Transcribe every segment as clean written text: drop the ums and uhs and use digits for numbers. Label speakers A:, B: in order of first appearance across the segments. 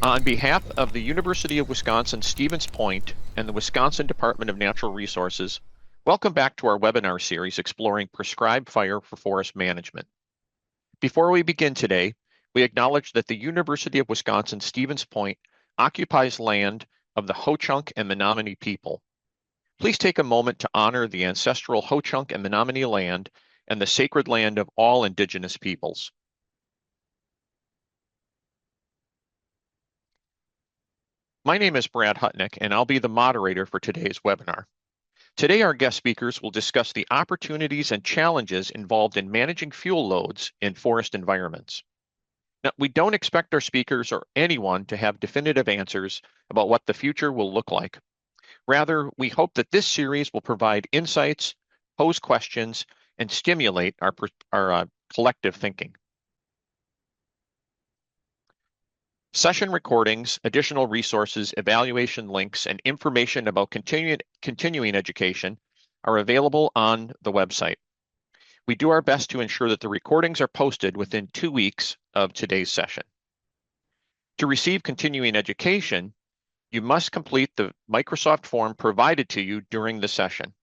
A: On behalf of the University of Wisconsin Stevens Point and the Wisconsin Department of Natural Resources, welcome back to our webinar series exploring prescribed fire for forest management. Before we begin today, we acknowledge that the University of Wisconsin Stevens Point occupies land of the Ho-Chunk and Menominee people. Please take a moment to honor the ancestral Ho-Chunk and Menominee land and the sacred land of all Indigenous peoples. My name is Brad Hutnik, and I'll be the moderator for today's webinar. Today, our guest speakers will discuss the opportunities and challenges involved in managing fuel loads in forest environments. Now, we don't expect our speakers or anyone to have definitive answers about what the future will look like. Rather, we hope that this series will provide insights, pose questions, and stimulate our collective thinking. Session recordings, additional resources, evaluation links, and information about continuing education are available on the website. We do our best to ensure that the recordings are posted within 2 weeks of today's session. To receive continuing education, you must complete the Microsoft form provided to you during the session.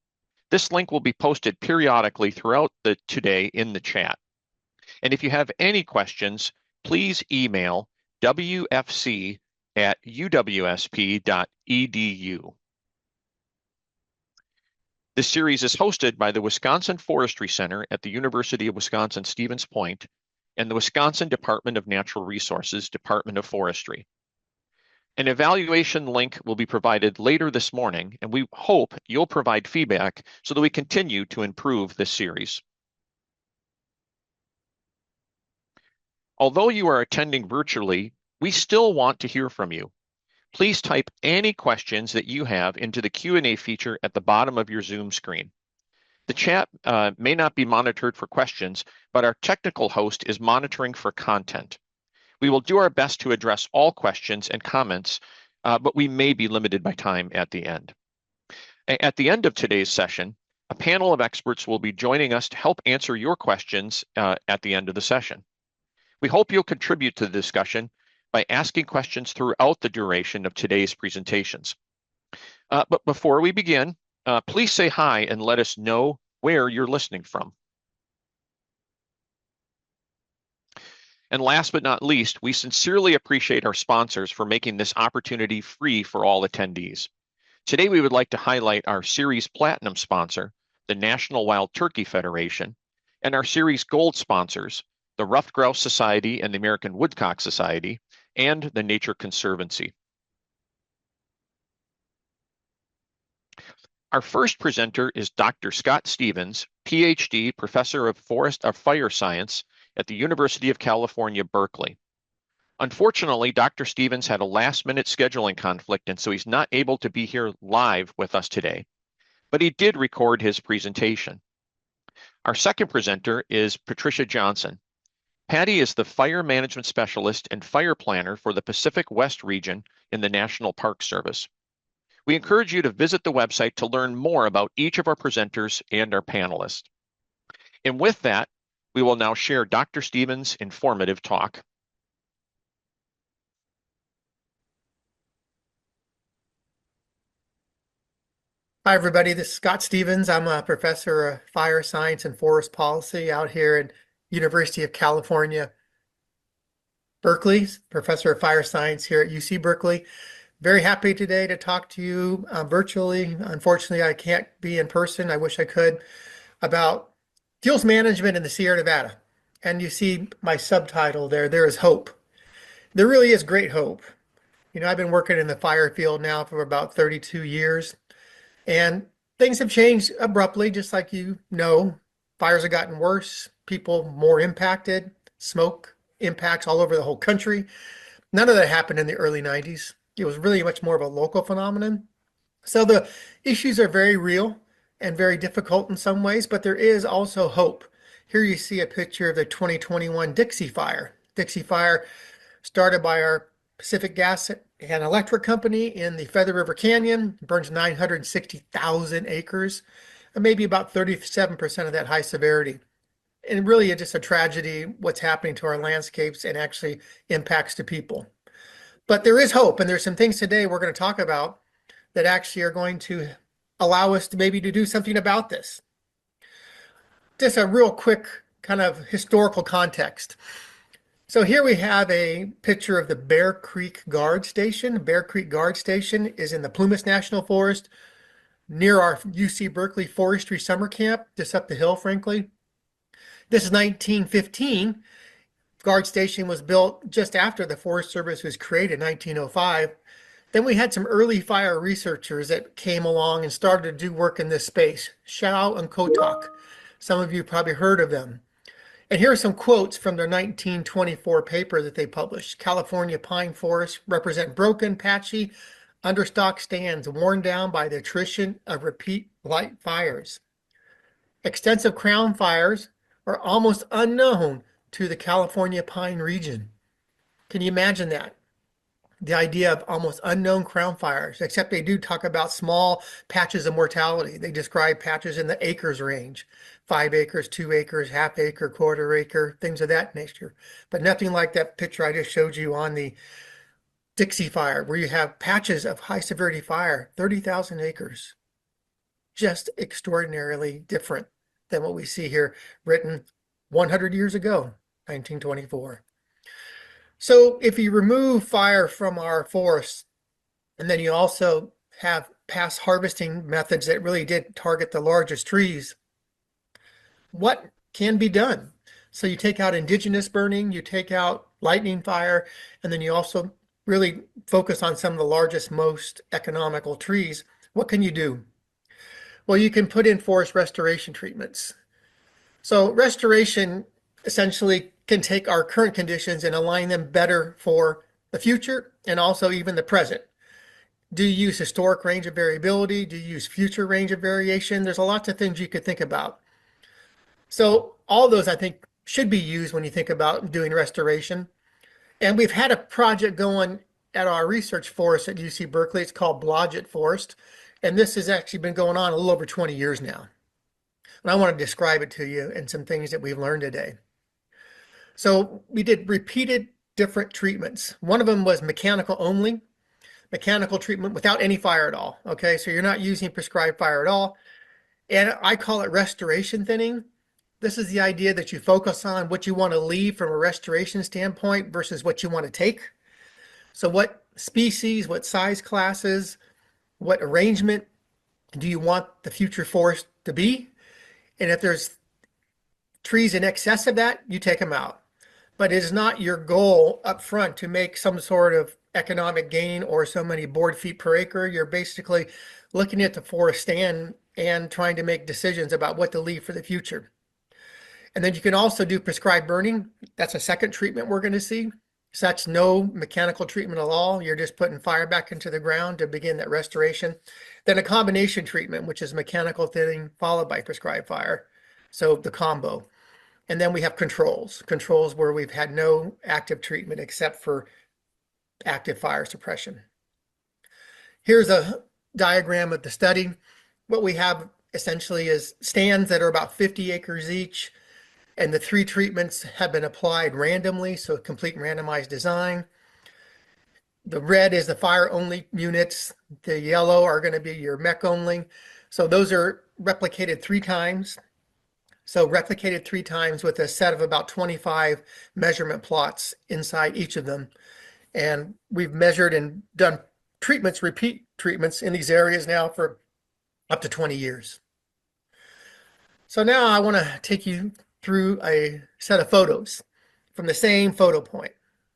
A: This link will be posted periodically throughout today in the chat. And if you have any questions, please email wfc@uwsp.edu. This series is hosted by the Wisconsin Forestry Center at the University of Wisconsin Stevens Point and the Wisconsin Department of Natural Resources, Department of Forestry. An evaluation link will be provided later this morning, and we hope you'll provide feedback so that we continue to improve this series. Although you are attending virtually, we still want to hear from you. Please type any questions that you have into the Q&A feature at the bottom of your Zoom screen. The chat may not be monitored for questions, but our technical host is monitoring for content. We will do our best to address all questions and comments, but we may be limited by time at the end. At the end of today's session, a panel of experts will be joining us to help answer your questions at the end of the session. We hope you'll contribute to the discussion by asking questions throughout the duration of today's presentations. But before we begin, please say hi and let us know where you're listening from. And last but not least, we sincerely appreciate our sponsors for making this opportunity free for all attendees. Today, we would like to highlight our Series Platinum sponsor, the National Wild Turkey Federation, and our Series Gold sponsors, the Ruffed Grouse Society and the American Woodcock Society, and the Nature Conservancy. Our first presenter is Dr. Scott Stevens, Ph.D., Professor of Fire Science at the University of California, Berkeley. Unfortunately, Dr. Stevens had a last-minute scheduling conflict, and so he's not able to be here live with us today, but he did record his presentation. Our second presenter is Patricia Johnson. Patty is the Fire Management Specialist and Fire Planner for the Pacific West region in the National Park Service. We encourage you to visit the website to learn more about each of our presenters and our panelists. And with that, we will now share Dr. Stevens' informative talk.
B: Hi, everybody. This is Scott Stevens. I'm a professor of fire science and forest policy out here at University of California, Berkeley, professor of fire science here at UC Berkeley. Very happy today to talk to you virtually. Unfortunately, I can't be in person. I wish I could, about fuels management in the Sierra Nevada. And you see my subtitle there, There is Hope. There really is great hope. You know, I've been working in the fire field now for about 32 years, and things have changed abruptly, just like you know. Fires have gotten worse, people more impacted, smoke impacts all over the whole country. None of that happened in the early 90s. It was really much more of a local phenomenon. So the issues are very real and very difficult in some ways, but there is also hope. Here you see a picture of the 2021 Dixie Fire. Dixie Fire started by our Pacific Gas and Electric Company in the Feather River Canyon. It burns 960,000 acres, and maybe about 37% of that high severity. And really, it's just a tragedy what's happening to our landscapes and actually impacts to people. But there is hope, and there's some things today we're going to talk about that actually are going to allow us to maybe to do something about this. Just a real quick kind of historical context. So here we have a picture of the Bear Creek Guard Station. Bear Creek Guard Station is in the Plumas National Forest near our UC Berkeley Forestry summer camp, just up the hill, frankly. This is 1915. Guard Station was built just after the Forest Service was created in 1905. Then we had some early fire researchers that came along and started to do work in this space, Shao and Kotak. Some of you probably heard of them. And here are some quotes from their 1924 paper that they published. California pine forests represent broken, patchy, understock stands worn down by the attrition of repeat light fires. Extensive crown fires are almost unknown to the California pine region. Can you imagine that? The idea of almost unknown crown fires, except they do talk about small patches of mortality. They describe patches in the acres range, 5 acres, 2 acres, half acre, quarter acre, things of that nature. But nothing like that picture I just showed you on the Dixie Fire, where you have patches of high severity fire, 30,000 acres. Just extraordinarily different than what we see here, written 100 years ago, 1924. So if you remove fire from our forests, and then you also have past harvesting methods that really did target the largest trees, what can be done? So you take out indigenous burning, you take out lightning fire, and then you also really focus on some of the largest, most economical trees. What can you do? Well, you can put in forest restoration treatments. So restoration essentially can take our current conditions and align them better for the future and also even the present. Do you use historic range of variability? Do you use future range of variation? There's a lot of things you could think about. So all those, I think, should be used when you think about doing restoration. And we've had a project going at our research forest at UC Berkeley. It's called Blodgett Forest. And this has actually been going on a little over 20 years now. And I want to describe it to you and some things that we've learned today. So we did repeated different treatments. One of them was mechanical only, mechanical treatment without any fire at all. Okay, so you're not using prescribed fire at all. And I call it restoration thinning. This is the idea that you focus on what you want to leave from a restoration standpoint versus what you want to take. So what species, what size classes, what arrangement do you want the future forest to be? And if there's trees in excess of that, you take them out. But it is not your goal up front to make some sort of economic gain or so many board feet per acre. You're basically looking at the forest stand and trying to make decisions about what to leave for the future. And then you can also do prescribed burning. That's a second treatment we're going to see. So that's no mechanical treatment at all. You're just putting fire back into the ground to begin that restoration. Then a combination treatment, which is mechanical thinning followed by prescribed fire. So the combo. And then we have controls where we've had no active treatment except for active fire suppression. Here's a diagram of the study. What we have essentially is stands that are about 50 acres each, and the 3 treatments have been applied randomly, so a complete randomized design. The red is the fire-only units. The yellow are going to be your mech only. So those are replicated 3 times. So replicated 3 times with a set of about 25 measurement plots inside each of them. And we've measured and done treatments, repeat treatments in these areas now for up to 20 years. So now I want to take you through a set of photos from the same photo point.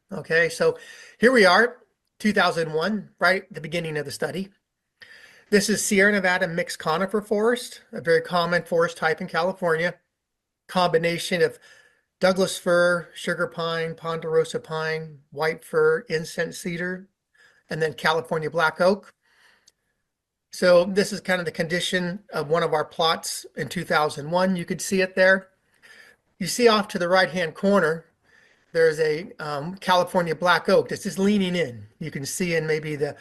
B: Okay, so here we are, 2001, right at the beginning of the study. This is Sierra Nevada mixed conifer forest, a very common forest type in California. Combination of Douglas fir, sugar pine, ponderosa pine, white fir, incense cedar, and then California black oak. So this is kind of the condition of one of our plots in 2001. You could see it there. You see off to the right-hand corner, there's a California black oak that's just leaning in. You can see in maybe the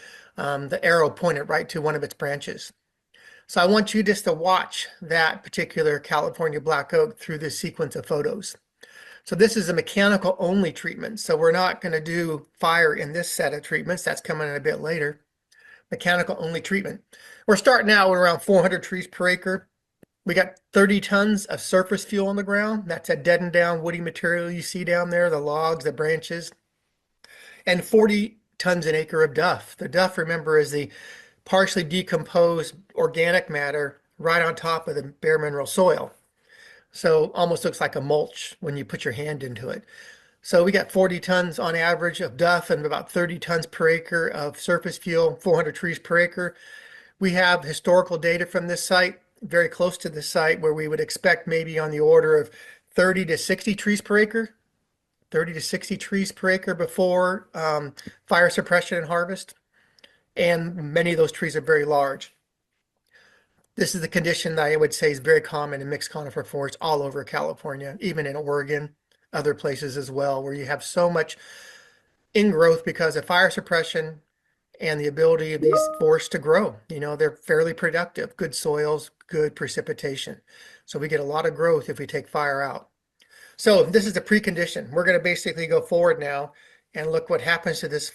B: arrow pointed right to one of its branches. So I want you just to watch that particular California black oak through this sequence of photos. So this is a mechanical only treatment. So we're not going to do fire in this set of treatments. That's coming in a bit later. Mechanical only treatment. We're starting out with around 400 trees per acre. We got 30 tons of surface fuel on the ground. That's a deadened down woody material you see down there, the logs, the branches, and 40 tons an acre of duff. The duff, remember, is the partially decomposed organic matter right on top of the bare mineral soil. So almost looks like a mulch when you put your hand into it. So we got 40 tons on average of duff and about 30 tons per acre of surface fuel, 400 trees per acre. We have historical data from this site, very close to this site, where we would expect maybe on the order of 30 to 60 trees per acre, 30 to 60 trees per acre before fire suppression and harvest. And many of those trees are very large. This is the condition that I would say is very common in mixed conifer forests all over California, even in Oregon, other places as well, where you have so much ingrowth because of fire suppression and the ability of these forests to grow. You know, they're fairly productive, good soils, good precipitation. So we get a lot of growth if we take fire out. So this is the precondition. We're going to basically go forward now and look what happens to this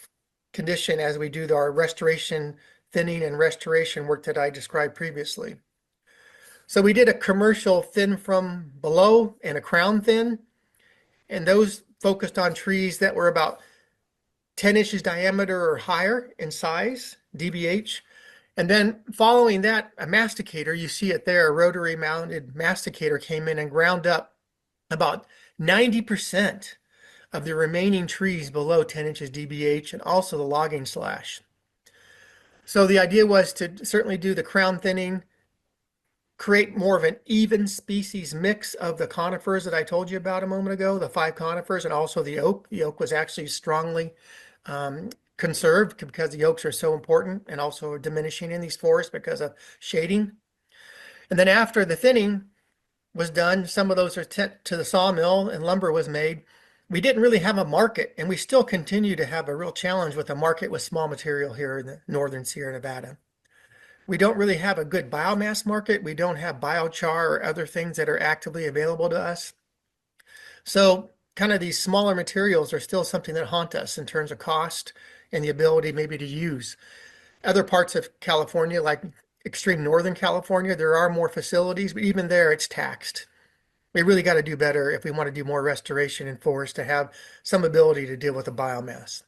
B: condition as we do our restoration, thinning and restoration work that I described previously. So we did a commercial thin from below and a crown thin, and those focused on trees that were about 10 inches diameter or higher in size, DBH. And then following that, a masticator, you see it there, a rotary mounted masticator came in and ground up about 90% of the remaining trees below 10 inches DBH and also the logging slash. So the idea was to certainly do the crown thinning, create more of an even species mix of the conifers that I told you about a moment ago, the 5 conifers, and also the oak. The oak was actually strongly conserved because the oaks are so important and also diminishing in these forests because of shading. And then after the thinning was done, some of those are sent to the sawmill and lumber was made. We didn't really have a market, and we still continue to have a real challenge with a market with small material here in the northern Sierra Nevada. We don't really have a good biomass market. We don't have biochar or other things that are actively available to us. So kind of these smaller materials are still something that haunt us in terms of cost and the ability maybe to use. Other parts of California, like extreme northern California, there are more facilities, but even there it's taxed. We really got to do better if we want to do more restoration in forests to have some ability to deal with the biomass.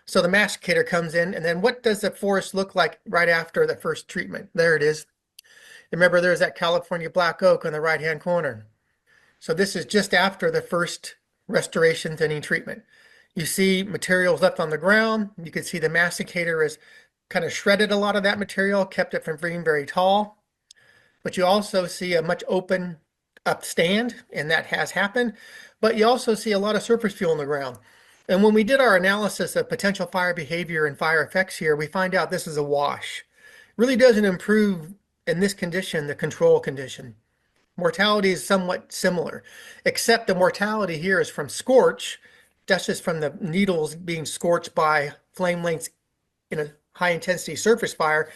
B: So the masticator comes in, and then what does the forest look like right after the first treatment? There it is. Remember, there's that California black oak on the right-hand corner. So this is just after the first restoration thinning treatment. You see materials left on the ground. You can see the masticator has kind of shredded a lot of that material, kept it from being very tall. But you also see a much open up stand, and that has happened. But you also see a lot of surface fuel on the ground. And when we did our analysis of potential fire behavior and fire effects here, we find out this is a wash. Really doesn't improve in this condition, the control condition. Mortality is somewhat similar, except the mortality here is from scorch. That's just from the needles being scorched by flame lengths in a high intensity surface fire,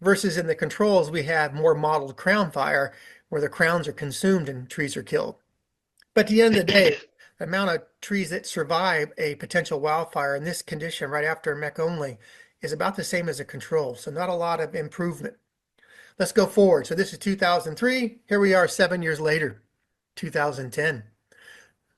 B: versus in the controls, we have more modeled crown fire where the crowns are consumed and trees are killed. But at the end of the day, the amount of trees that survive a potential wildfire in this condition right after MEC only is about the same as a control. So not a lot of improvement. Let's go forward. So this is 2003. Here we are 7 years later, 2010.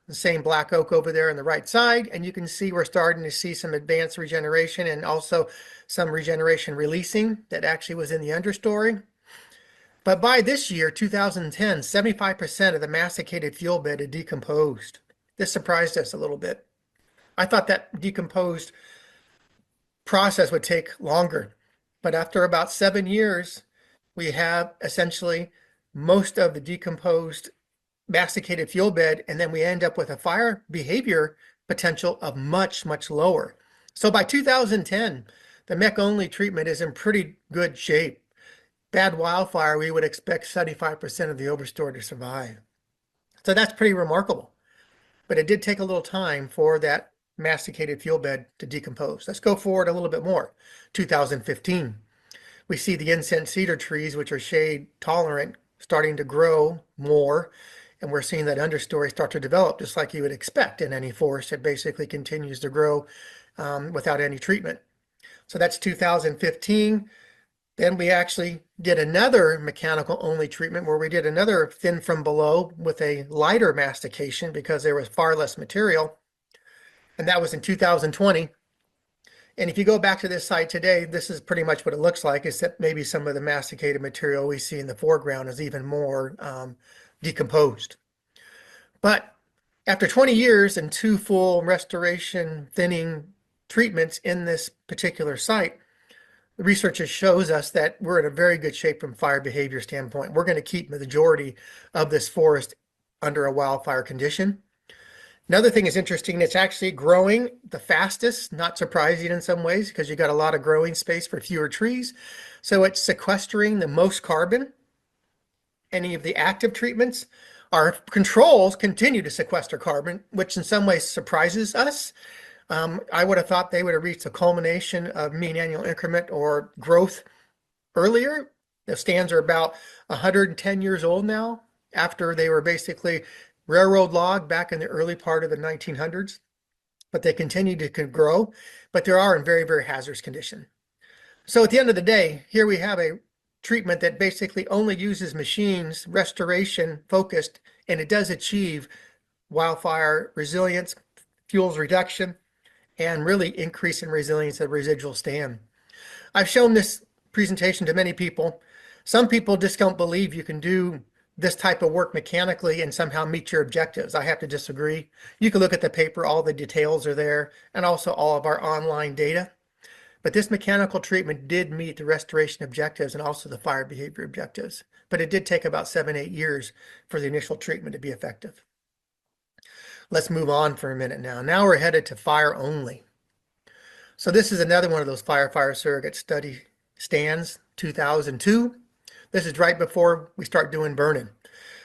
B: The same black oak over there on the right side. And you can see we're starting to see some advanced regeneration and also some regeneration releasing that actually was in the understory. But by this year, 2010, 75% of the masticated fuel bed had decomposed. This surprised us a little bit. I thought that decomposed process would take longer. But after about 7 years, we have essentially most of the decomposed masticated fuel bed, and then we end up with a fire behavior potential of much, much lower. So by 2010, the MEC only treatment is in pretty good shape. Bad wildfire, we would expect 75% of the overstory to survive. So that's pretty remarkable. But it did take a little time for that masticated fuel bed to decompose. Let's go forward a little bit more. 2015, we see the incense cedar trees, which are shade tolerant, starting to grow more. And we're seeing that understory start to develop just like you would expect in any forest. It basically continues to grow without any treatment. So that's 2015. Then we actually did another mechanical only treatment where we did another thin from below with a lighter mastication because there was far less material. And that was in 2020. And if you go back to this site today, this is pretty much what it looks like, except maybe some of the masticated material we see in the foreground is even more decomposed. But after 20 years and 2 full restoration thinning treatments in this particular site, the research shows us that we're in a very good shape from fire behavior standpoint. We're going to keep the majority of this forest under a wildfire condition. Another thing is interesting, it's actually growing the fastest, not surprising in some ways because you got a lot of growing space for fewer trees. So it's sequestering the most carbon. Any of the active treatments, our controls continue to sequester carbon, which in some ways surprises us. I would have thought they would have reached a culmination of mean annual increment or growth earlier. The stands are about 110 years old now, after they were basically railroad logged back in the early part of the 1900s. But they continue to grow, but they are in very, very hazardous condition. So at the end of the day, here we have a treatment that basically only uses machines, restoration focused, and it does achieve wildfire resilience, fuels reduction, and really increase in resilience of residual stand. I've shown this presentation to many people. Some people just don't believe you can do this type of work mechanically and somehow meet your objectives. I have to disagree. You can look at the paper, all the details are there, and also all of our online data. But this mechanical treatment did meet the restoration objectives and also the fire behavior objectives. But it did take about 7-8 years for the initial treatment to be effective. Let's move on for a minute now. Now we're headed to fire only. So this is another one of those fire surrogate study stands, 2002. This is right before we start doing burning.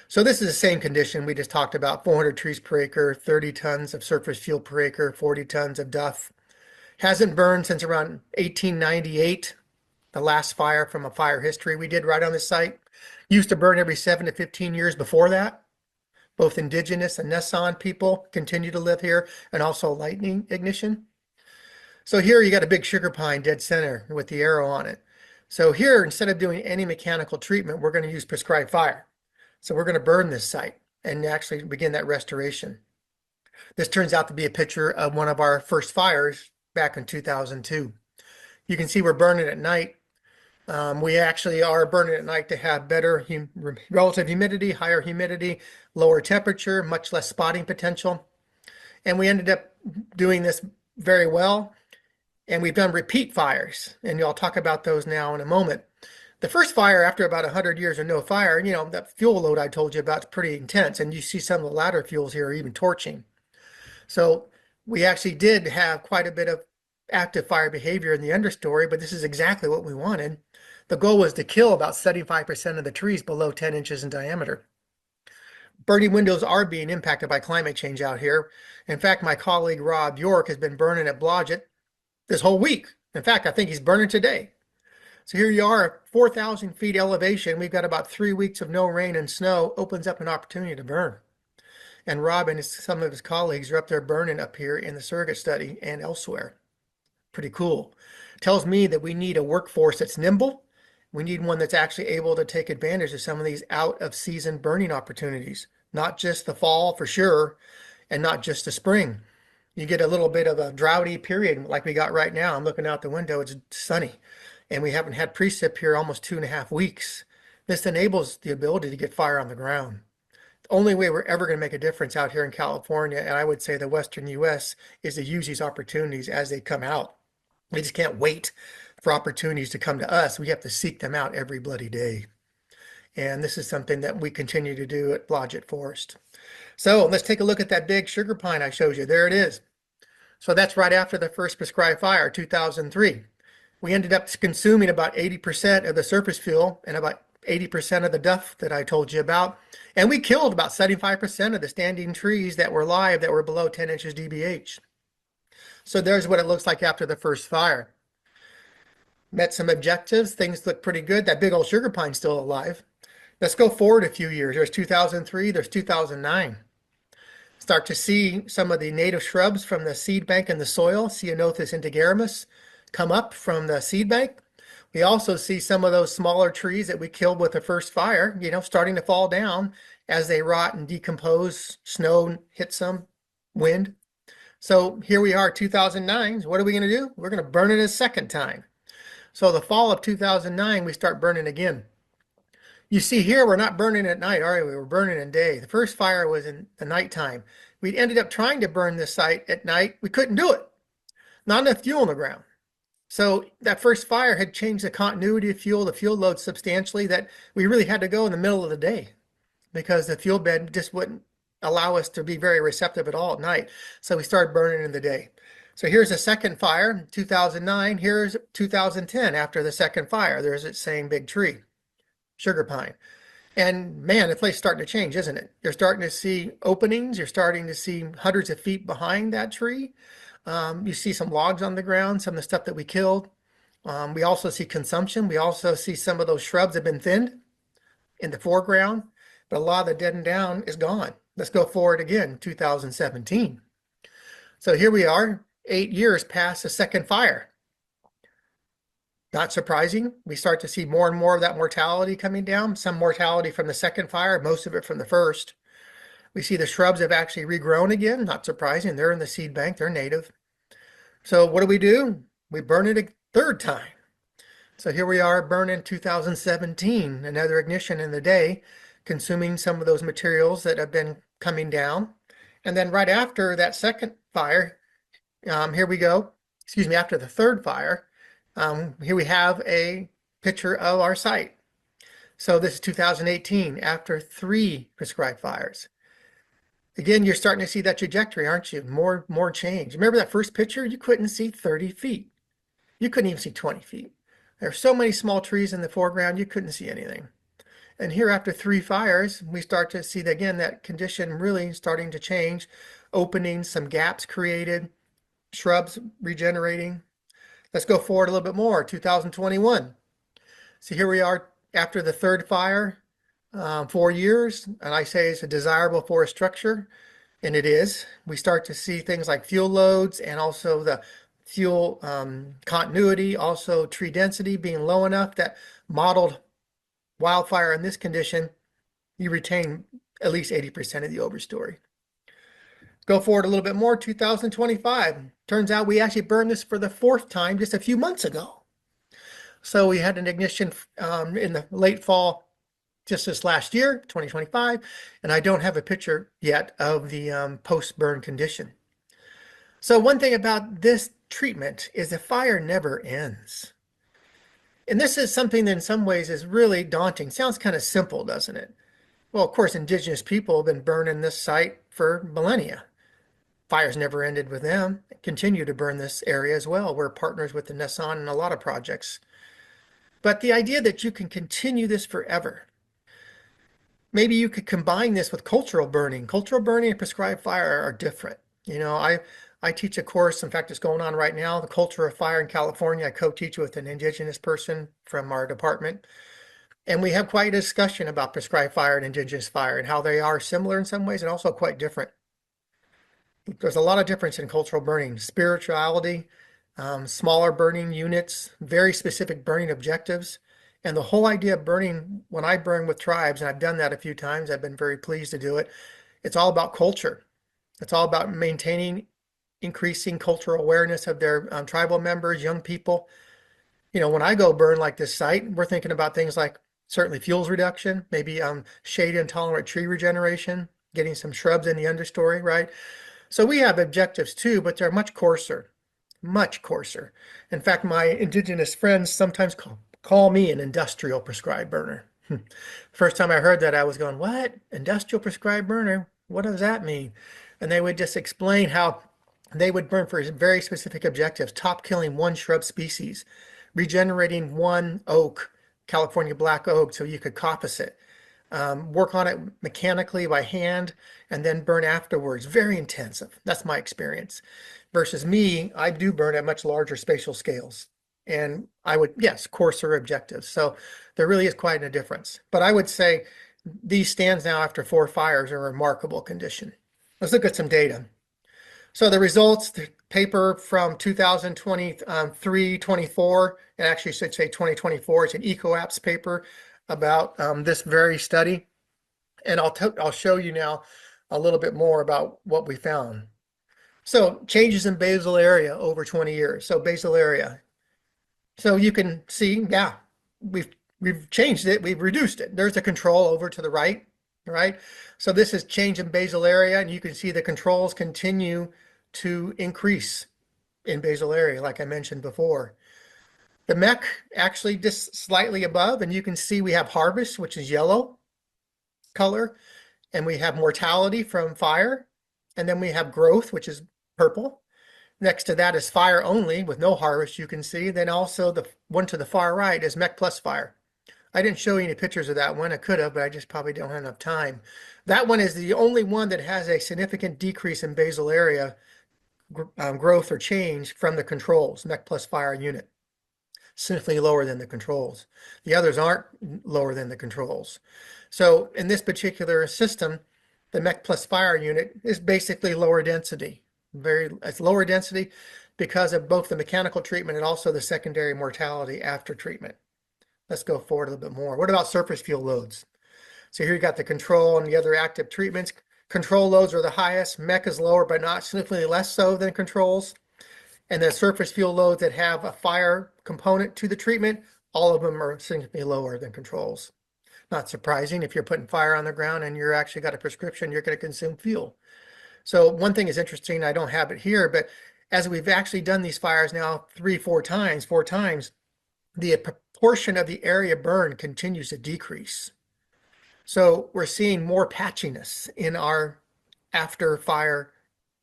B: So this is the same condition we just talked about, 400 trees per acre, 30 tons of surface fuel per acre, 40 tons of duff. Hasn't burned since around 1898, the last fire from a fire history we did right on the site. Used to burn every 7 to 15 years before that. Both indigenous and Nesson people continue to live here, and also lightning ignition. So here you got a big sugar pine dead center with the arrow on it. So here, instead of doing any mechanical treatment, we're going to use prescribed fire. So we're going to burn this site and actually begin that restoration. This turns out to be a picture of one of our first fires back in 2002. You can see we're burning at night. We actually are burning at night to have better relative humidity, higher humidity, lower temperature, much less spotting potential. And we ended up doing this very well. And we've done repeat fires, and I'll talk about those now in a moment. The first fire, after about 100 years of no fire, that fuel load I told you about is pretty intense, and you see some of the latter fuels here are even torching. So we actually did have quite a bit of active fire behavior in the understory, but this is exactly what we wanted. The goal was to kill about 75% of the trees below 10 inches in diameter. Burning windows are being impacted by climate change out here. In fact, my colleague Rob York has been burning at Blodgett this whole week. In fact, I think he's burning today. So here you are, 4,000 feet elevation. We've got about 3 weeks of no rain and snow, opens up an opportunity to burn. And Rob and some of his colleagues are up there burning up here in the surrogate study and elsewhere. Pretty cool. Tells me that we need a workforce that's nimble. We need one that's actually able to take advantage of some of these out of season burning opportunities, not just the fall for sure, and not just the spring. You get a little bit of a droughty period like we got right now. I'm looking out the window, it's sunny, and we haven't had precip here almost 2.5 weeks. This enables the ability to get fire on the ground. The only way we're ever going to make a difference out here in California, and I would say the Western US, is to use these opportunities as they come out. We just can't wait for opportunities to come to us. We have to seek them out every bloody day. And this is something that we continue to do at Blodgett Forest. So let's take a look at that big sugar pine I showed you. There it is. So that's right after the first prescribed fire, 2003. We ended up consuming about 80% of the surface fuel and about 80% of the duff that I told you about. And we killed about 75% of the standing trees that were live that were below 10 inches DBH. So there's what it looks like after the first fire. Met some objectives. Things look pretty good. That big old sugar pine's still alive. Let's go forward a few years. There's 2003, there's 2009. Start to see some of the native shrubs from the seed bank in the soil, Ceanothus integrimus, come up from the seed bank. We also see some of those smaller trees that we killed with the first fire, starting to fall down as they rot and decompose. Snow hits them, wind. So here we are, 2009. What are we going to do? We're going to burn it a second time. So the fall of 2009, we start burning again. You see here, we're not burning at night, are we? We were burning in day. The first fire was in the nighttime. We ended up trying to burn this site at night. We couldn't do it. Not enough fuel in the ground. So that first fire had changed the continuity of fuel, the fuel load substantially, that we really had to go in the middle of the day because the fuel bed just wouldn't allow us to be very receptive at all at night. So we started burning in the day. So here's a second fire, 2009. Here's 2010 after the second fire. There's that same big tree, sugar pine. And man, the place is starting to change, isn't it? You're starting to see openings. You're starting to see hundreds of feet behind that tree. You see some logs on the ground, some of the stuff that we killed. We also see consumption. We also see some of those shrubs have been thinned in the foreground, but a lot of the dead and down is gone. Let's go forward again, 2017. So here we are, 8 years past the second fire. Not surprising. We start to see more and more of that mortality coming down. Some mortality from the second fire, most of it from the first. We see the shrubs have actually regrown again. Not surprising. They're in the seed bank. They're native. So what do? We burn it a third time. So here we are burning 2017, another ignition in the day, consuming some of those materials that have been coming down. And then right after that second fire, here we go. Excuse me, after the third fire, here we have a picture of our site. So this is 2018, after 3 prescribed fires. Again, you're starting to see that trajectory, aren't you? More change. Remember that first picture? You couldn't see 30 feet. You couldn't even see 20 feet. There are so many small trees in the foreground, you couldn't see anything. And here after 3 fires, we start to see, again, that condition really starting to change, openings, some gaps created, shrubs regenerating. Let's go forward a little bit more, 2021. So here we are after the third fire, 4 years, and I say it's a desirable forest structure, and it is. We start to see things like fuel loads and also the fuel continuity, also tree density being low enough that modeled wildfire in this condition, you retain at least 80% of the overstory. Go forward a little bit more, 2025. Turns out we actually burned this for the 4th time just a few months ago. So we had an ignition in the late fall just this last year, 2025, and I don't have a picture yet of the post-burn condition. So one thing about this treatment is the fire never ends. And this is something that in some ways is really daunting. Sounds kind of simple, doesn't it? Well, of course, indigenous people have been burning this site for millennia. Fires never ended with them. They continue to burn this area as well. We're partners with the Nissan in a lot of projects. But the idea that you can continue this forever, maybe you could combine this with cultural burning. Cultural burning and prescribed fire are different. I teach a course, in fact, it's going on right now, the culture of fire in California. I co-teach with an indigenous person from our department. And we have quite a discussion about prescribed fire and indigenous fire and how they are similar in some ways and also quite different. There's a lot of difference in cultural burning, spirituality, smaller burning units, very specific burning objectives. And the whole idea of burning, when I burn with tribes, and I've done that a few times, I've been very pleased to do it. It's all about culture. It's all about maintaining, increasing cultural awareness of their tribal members, young people. When I go burn like this site, we're thinking about things like certainly fuels reduction, maybe shade intolerant tree regeneration, getting some shrubs in the understory, right? So we have objectives too, but they're much coarser, much coarser. In fact, my indigenous friends sometimes call me an industrial prescribed burner. First time I heard that, I was going, what? Industrial prescribed burner? What does that mean? And they would just explain how they would burn for very specific objectives, top killing one shrub species, regenerating one oak, California black oak, so you could coppice it, work on it mechanically by hand, and then burn afterwards. Very intensive. That's my experience. Versus me, I do burn at much larger spatial scales. And I would, yes, coarser objectives. So there really is quite a difference. But I would say these stands now after 4 fires are in remarkable condition. Let's look at some data. So the results, the paper from 2023, 24, and actually should say 2024, it's an EcoApps paper about this very study. And I'll show you now a little bit more about what we found. So changes in basal area over 20 years. So basal area. So you can see, yeah, we've changed it, we've reduced it. There's a control over to the right, right? So this is change in basal area, and you can see the controls continue to increase in basal area, like I mentioned before. The MEC actually just slightly above, and you can see we have harvest, which is yellow color, and we have mortality from fire, and then we have growth, which is purple. Next to that is fire only with no harvest, you can see. Then also the one to the far right is MEC plus fire. I didn't show you any pictures of that one. I could have, but I just probably don't have enough time. That one is the only one that has a significant decrease in basal area growth or change from the controls, MEC plus fire unit. Significantly lower than the controls. The others aren't lower than the controls. So in this particular system, the MEC plus fire unit is basically lower density. It's lower density because of both the mechanical treatment and also the secondary mortality after treatment. Let's go forward a little bit more. What about surface fuel loads? So here you got the control and the other active treatments. Control loads are the highest. MEC is lower, but not significantly less so than controls. And the surface fuel loads that have a fire component to the treatment, all of them are significantly lower than controls. Not surprising, if you're putting fire on the ground and you're actually got a prescription, you're going to consume fuel. So one thing is interesting, I don't have it here, but as we've actually done these fires now 4 times, the proportion of the area burned continues to decrease. So we're seeing more patchiness in our after fire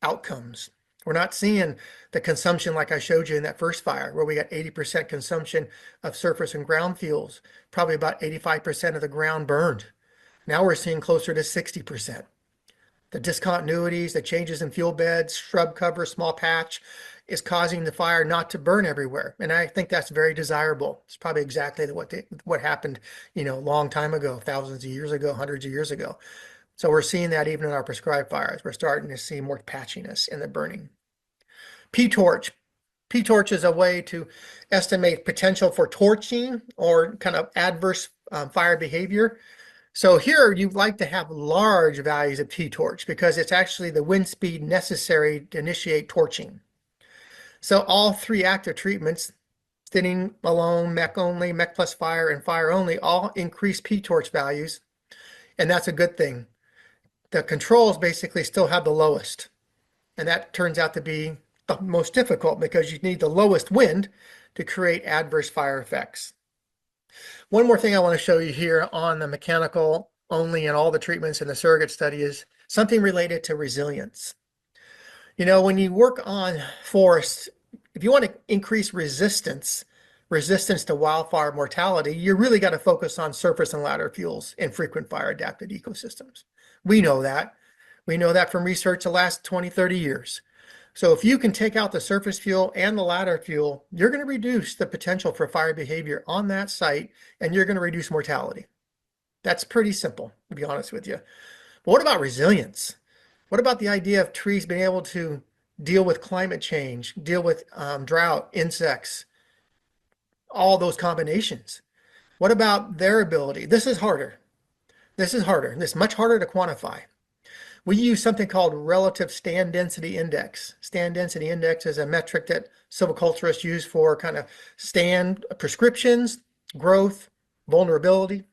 B: outcomes. We're not seeing the consumption like I showed you in that first fire, where we got 80% consumption of surface and ground fuels, probably about 85% of the ground burned. Now we're seeing closer to 60%. The discontinuities, the changes in fuel beds, shrub cover, small patch is causing the fire not to burn everywhere. And I think that's very desirable. It's probably exactly what happened, a long time ago, thousands of years ago, hundreds of years ago. So we're seeing that even in our prescribed fires. We're starting to see more patchiness in the burning. P-torch. P-torch is a way to estimate potential for torching or kind of adverse fire behavior. So here you'd like to have large values of P-torch because it's actually the wind speed necessary to initiate torching. So all 3 active treatments, thinning alone, MEC only, MEC plus fire, and fire only, all increase P-torch values. And that's a good thing. The controls basically still have the lowest. And that turns out to be the most difficult because you need the lowest wind to create adverse fire effects. One more thing I want to show you here on the mechanical only and all the treatments in the surrogate study is something related to resilience. When you work on forests, if you want to increase resistance to wildfire mortality, you really got to focus on surface and ladder fuels in frequent fire adapted ecosystems. We know that. We know that from research the last 20, 30 years. So if you can take out the surface fuel and the ladder fuel, you're going to reduce the potential for fire behavior on that site, and you're going to reduce mortality. That's pretty simple, to be honest with you. But what about resilience? What about the idea of trees being able to deal with climate change, deal with drought, insects, all those combinations? What about their ability? This is harder. This is harder. This is much harder to quantify. We use something called relative stand density index. Stand density index is a metric that silviculturists use for kind of stand prescriptions, growth, vulnerability.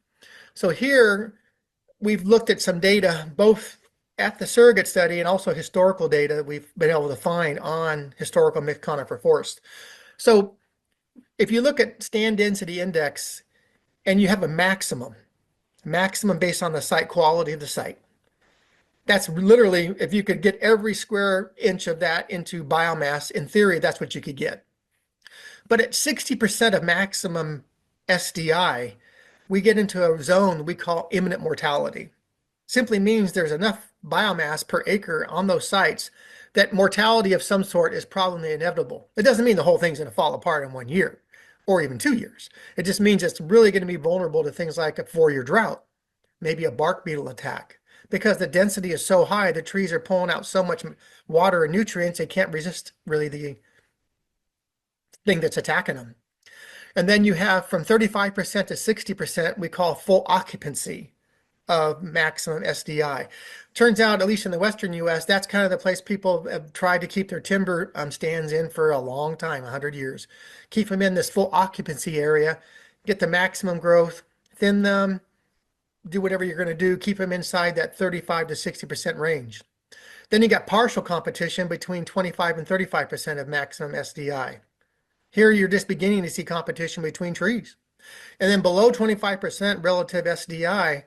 B: So here we've looked at some data, both at the surrogate study and also historical data that we've been able to find on historical mixed conifer forest. So if you look at stand density index and you have a maximum based on the site quality of the site, that's literally, if you could get every square inch of that into biomass, in theory, that's what you could get. But at 60% of maximum SDI, we get into a zone we call imminent mortality. Simply means there's enough biomass per acre on those sites that mortality of some sort is probably inevitable. It doesn't mean the whole thing's going to fall apart in 1 year. or even 2 years. It just means it's really going to be vulnerable to things like a 4-year drought, maybe a bark beetle attack. Because the density is so high, the trees are pulling out so much water and nutrients, they can't resist really the thing that's attacking them. And then you have from 35% to 60%, we call full occupancy of maximum SDI. Turns out, at least in the Western US, that's kind of the place people have tried to keep their timber stands in for a long time, 100 years. Keep them in this full occupancy area, get the maximum growth, thin them, do whatever you're going to do, keep them inside that 35 to 60% range. Then you got partial competition between 25 and 35% of maximum SDI. Here you're just beginning to see competition between trees. And then below 25% relative SDI,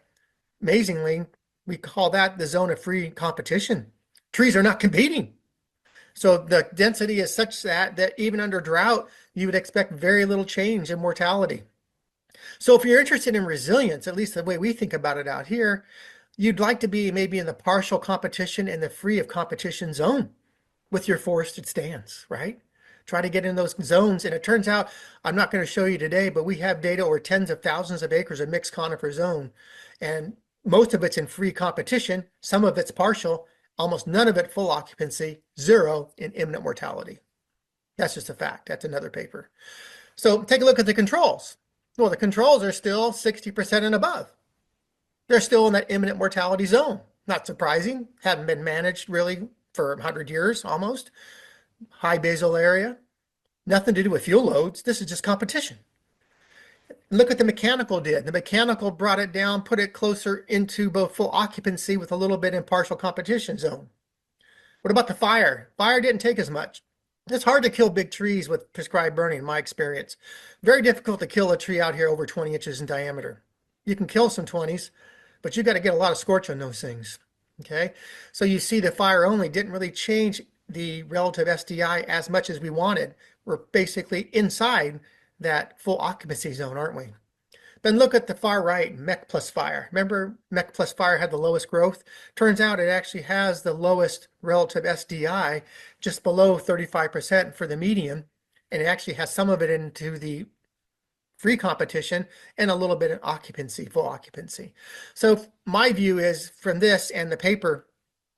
B: amazingly, we call that the zone of free competition. Trees are not competing. So the density is such that even under drought, you would expect very little change in mortality. So if you're interested in resilience, at least the way we think about it out here, you'd like to be maybe in the partial competition and the free of competition zone with your forested stands, right? Try to get in those zones. And it turns out, I'm not going to show you today, but we have data over tens of thousands of acres of mixed conifer zone. And most of it's in free competition. Some of it's partial, almost none of it full occupancy, zero in imminent mortality. That's just a fact. That's another paper. So take a look at the controls. Well, the controls are still 60% and above. They're still in that imminent mortality zone. Not surprising. Haven't been managed really for 100 years almost. High basal area. Nothing to do with fuel loads. This is just competition. Look what the mechanical did. The mechanical brought it down, put it closer into both full occupancy with a little bit in partial competition zone. What about the fire? Fire didn't take as much. It's hard to kill big trees with prescribed burning, in my experience. Very difficult to kill a tree out here over 20 inches in diameter. You can kill some 20s, but you got to get a lot of scorch on those things. Okay, so you see the fire only didn't really change the relative SDI as much as we wanted. We're basically inside that full occupancy zone, aren't we? Then look at the far right, MEC plus fire. Remember, MEC plus fire had the lowest growth? Turns out it actually has the lowest relative SDI, just below 35% for the median, and it actually has some of it into the free competition and a little bit in occupancy, full occupancy. So my view is from this and the paper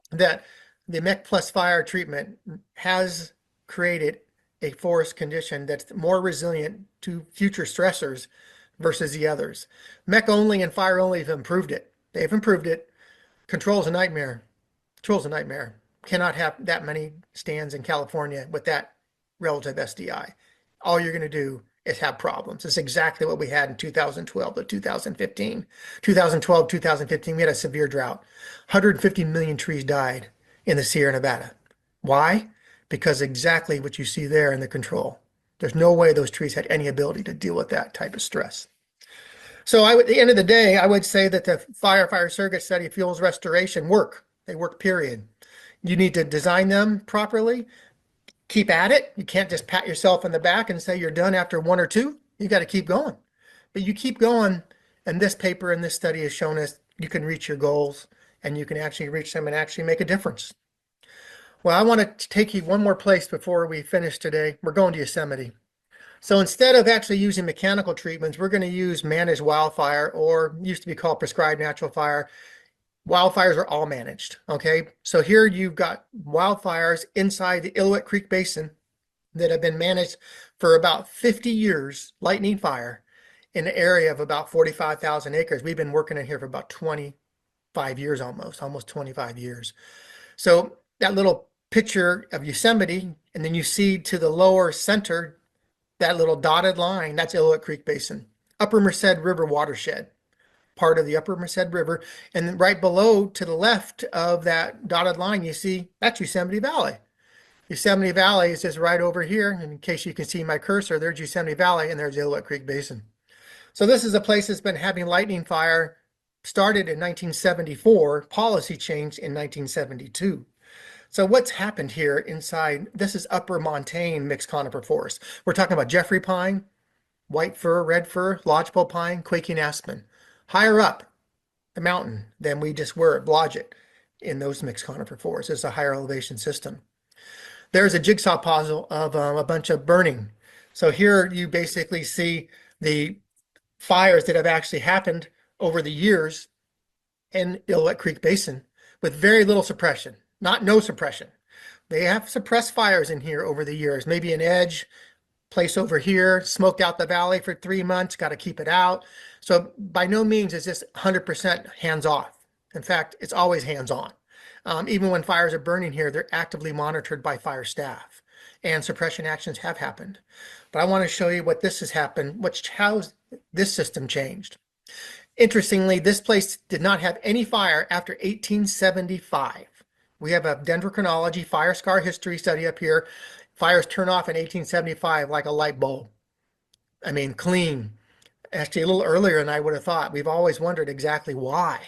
B: that the MEC plus fire treatment has created a forest condition that's more resilient to future stressors versus the others. MEC only and fire only have improved it. They've improved it. Control's a nightmare. Control's a nightmare. Cannot have that many stands in California with that relative SDI. All you're going to do is have problems. It's exactly what we had in 2012 to 2015. 2012, 2015, we had a severe drought. 150 million trees died in the Sierra Nevada. Why? Because exactly what you see there in the control. There's no way those trees had any ability to deal with that type of stress. So at the end of the day, I would say that the fire surrogate study fuels restoration work. They work, period. You need to design them properly. Keep at it. You can't just pat yourself on the back and say you're done after one or two. You got to keep going. But you keep going, and this paper and this study has shown us you can reach your goals, and you can actually reach them and actually make a difference. Well, I want to take you one more place before we finish today. We're going to Yosemite. So instead of actually using mechanical treatments, we're going to use managed wildfire, or used to be called prescribed natural fire. Wildfires are all managed, okay? So here you've got wildfires inside the Illilouette Creek Basin that have been managed for about 50 years, lightning fire, in an area of about 45,000 acres. We've been working in here for about 25 years almost 25 years. So that little picture of Yosemite, and then you see to the lower center, that little dotted line, that's Illilouette Creek Basin. Upper Merced River watershed, part of the Upper Merced River. And then right below to the left of that dotted line, you see that's Yosemite Valley. Yosemite Valley is just right over here. And in case you can see my cursor, there's Yosemite Valley and there's Illilouette Creek Basin. So this is a place that's been having lightning fire, started in 1974, policy changed in 1972. So what's happened here inside, this is upper montane mixed conifer forest. We're talking about Jeffrey pine, white fir, red fir, lodgepole pine, quaking aspen. Higher up the mountain than we just were at Blodgett in those mixed conifer forests. It's a higher elevation system. There's a jigsaw puzzle of a bunch of burning. So here you basically see the fires that have actually happened over the years in Illilouette Creek Basin with very little suppression, not no suppression. They have suppressed fires in here over the years, maybe an edge, place over here, smoked out the valley for 3 months, got to keep it out. So by no means is this 100% hands off. In fact, it's always hands on. Even when fires are burning here, they're actively monitored by fire staff and suppression actions have happened. But I want to show you what this has happened, how this system changed. Interestingly, this place did not have any fire after 1875. We have a dendrochronology fire scar history study up here. Fires turn off in 1875 like a light bulb. I mean, clean. Actually, a little earlier than I would have thought. We've always wondered exactly why.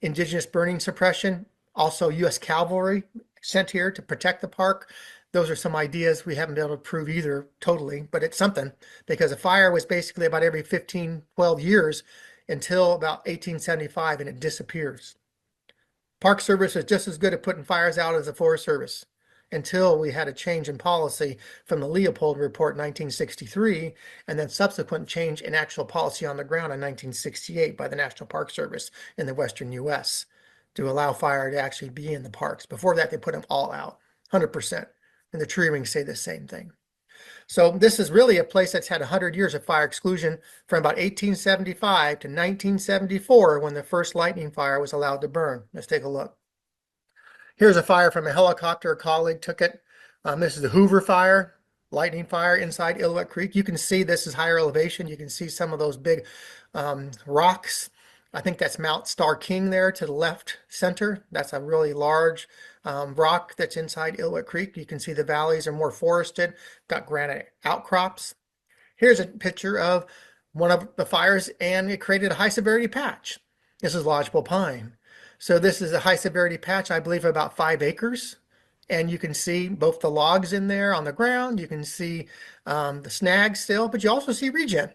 B: Indigenous burning suppression, also U.S. cavalry sent here to protect the park. Those are some ideas we haven't been able to prove either totally, but it's something because a fire was basically about every 15, 12 years until about 1875 and it disappears. Park Service is just as good at putting fires out as the Forest Service until we had a change in policy from the Leopold Report in 1963 and then subsequent change in actual policy on the ground in 1968 by the National Park Service in the Western US to allow fire to actually be in the parks. Before that, they put them all out, 100%. And the tree rings say the same thing. So this is really a place that's had 100 years of fire exclusion from about 1875 to 1974 when the first lightning fire was allowed to burn. Let's take a look. Here's a fire from a helicopter. A colleague took it. This is the Hoover fire, lightning fire inside Illilouette Creek. You can see this is higher elevation. You can see some of those big rocks. I think that's Mount Star King there to the left center. That's a really large rock that's inside Illilouette Creek. You can see the valleys are more forested, got granite outcrops. Here's a picture of one of the fires and it created a high severity patch. This is lodgepole pine. So this is a high severity patch, I believe about 5 acres. And you can see both the logs in there on the ground. You can see the snags still, but you also see regen.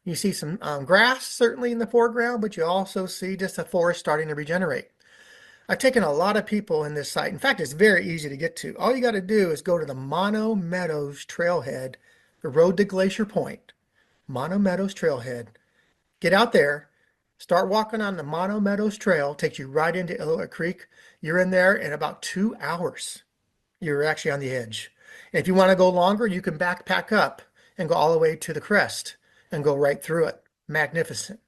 B: You see some grass certainly in the foreground, but you also see just the forest starting to regenerate. I've taken a lot of people in this site. In fact, it's very easy to get to. All you got to do is go to the Mono Meadows trailhead, the road to Glacier Point, Mono Meadows trailhead. Get out there, start walking on the Mono Meadows trail, takes you right into Illilouette Creek. You're in there in about 2 hours. You're actually on the edge. And if you want to go longer, you can backpack up and go all the way to the crest and go right through it. Magnificent.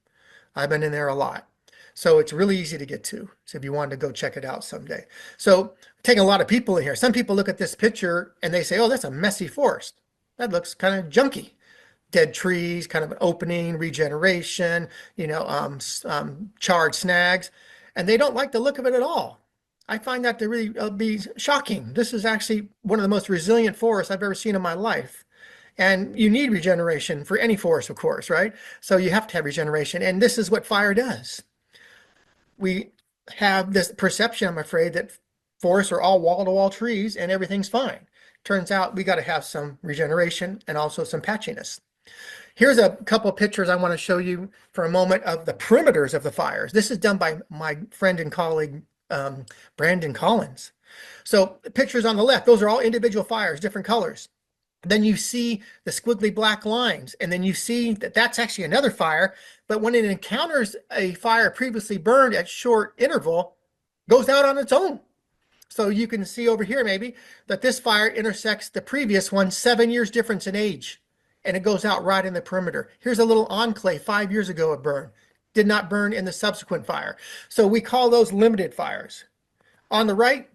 B: I've been in there a lot. So it's really easy to get to. So if you wanted to go check it out someday. So taking a lot of people in here. Some people look at this picture and they say, oh, that's a messy forest. That looks kind of junky. Dead trees, kind of an opening, regeneration, charred snags. And they don't like the look of it at all. I find that to really be shocking. This is actually one of the most resilient forests I've ever seen in my life. And you need regeneration for any forest, of course, right? So you have to have regeneration. And this is what fire does. We have this perception, I'm afraid, that forests are all wall-to-wall trees and everything's fine. Turns out we got to have some regeneration and also some patchiness. Here's a couple of pictures I want to show you for a moment of the perimeters of the fires. This is done by my friend and colleague, Brandon Collins. So the pictures on the left, those are all individual fires, different colors. Then you see the squiggly black lines, and then you see that that's actually another fire. But when it encounters a fire previously burned at short interval, goes out on its own. So you can see over here maybe that this fire intersects the previous one, 7 years difference in age, and it goes out right in the perimeter. Here's a little enclave 5 years ago it burned. Did not burn in the subsequent fire. So we call those limited fires. On the right,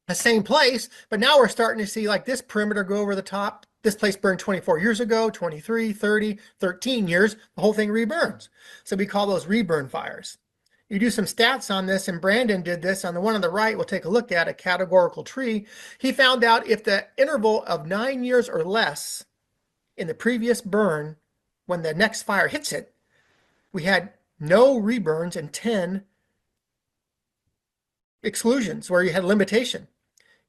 B: the same place, but now we're starting to see like this perimeter go over the top. This place burned 24 years ago, 23, 30, 13 years, the whole thing reburns. So we call those reburn fires. You do some stats on this, and Brandon did this. On the one on the right, we'll take a look at a categorical tree. He found out if the interval of 9 years or less in the previous burn, when the next fire hits it, we had no reburns and 10 exclusions where you had limitation.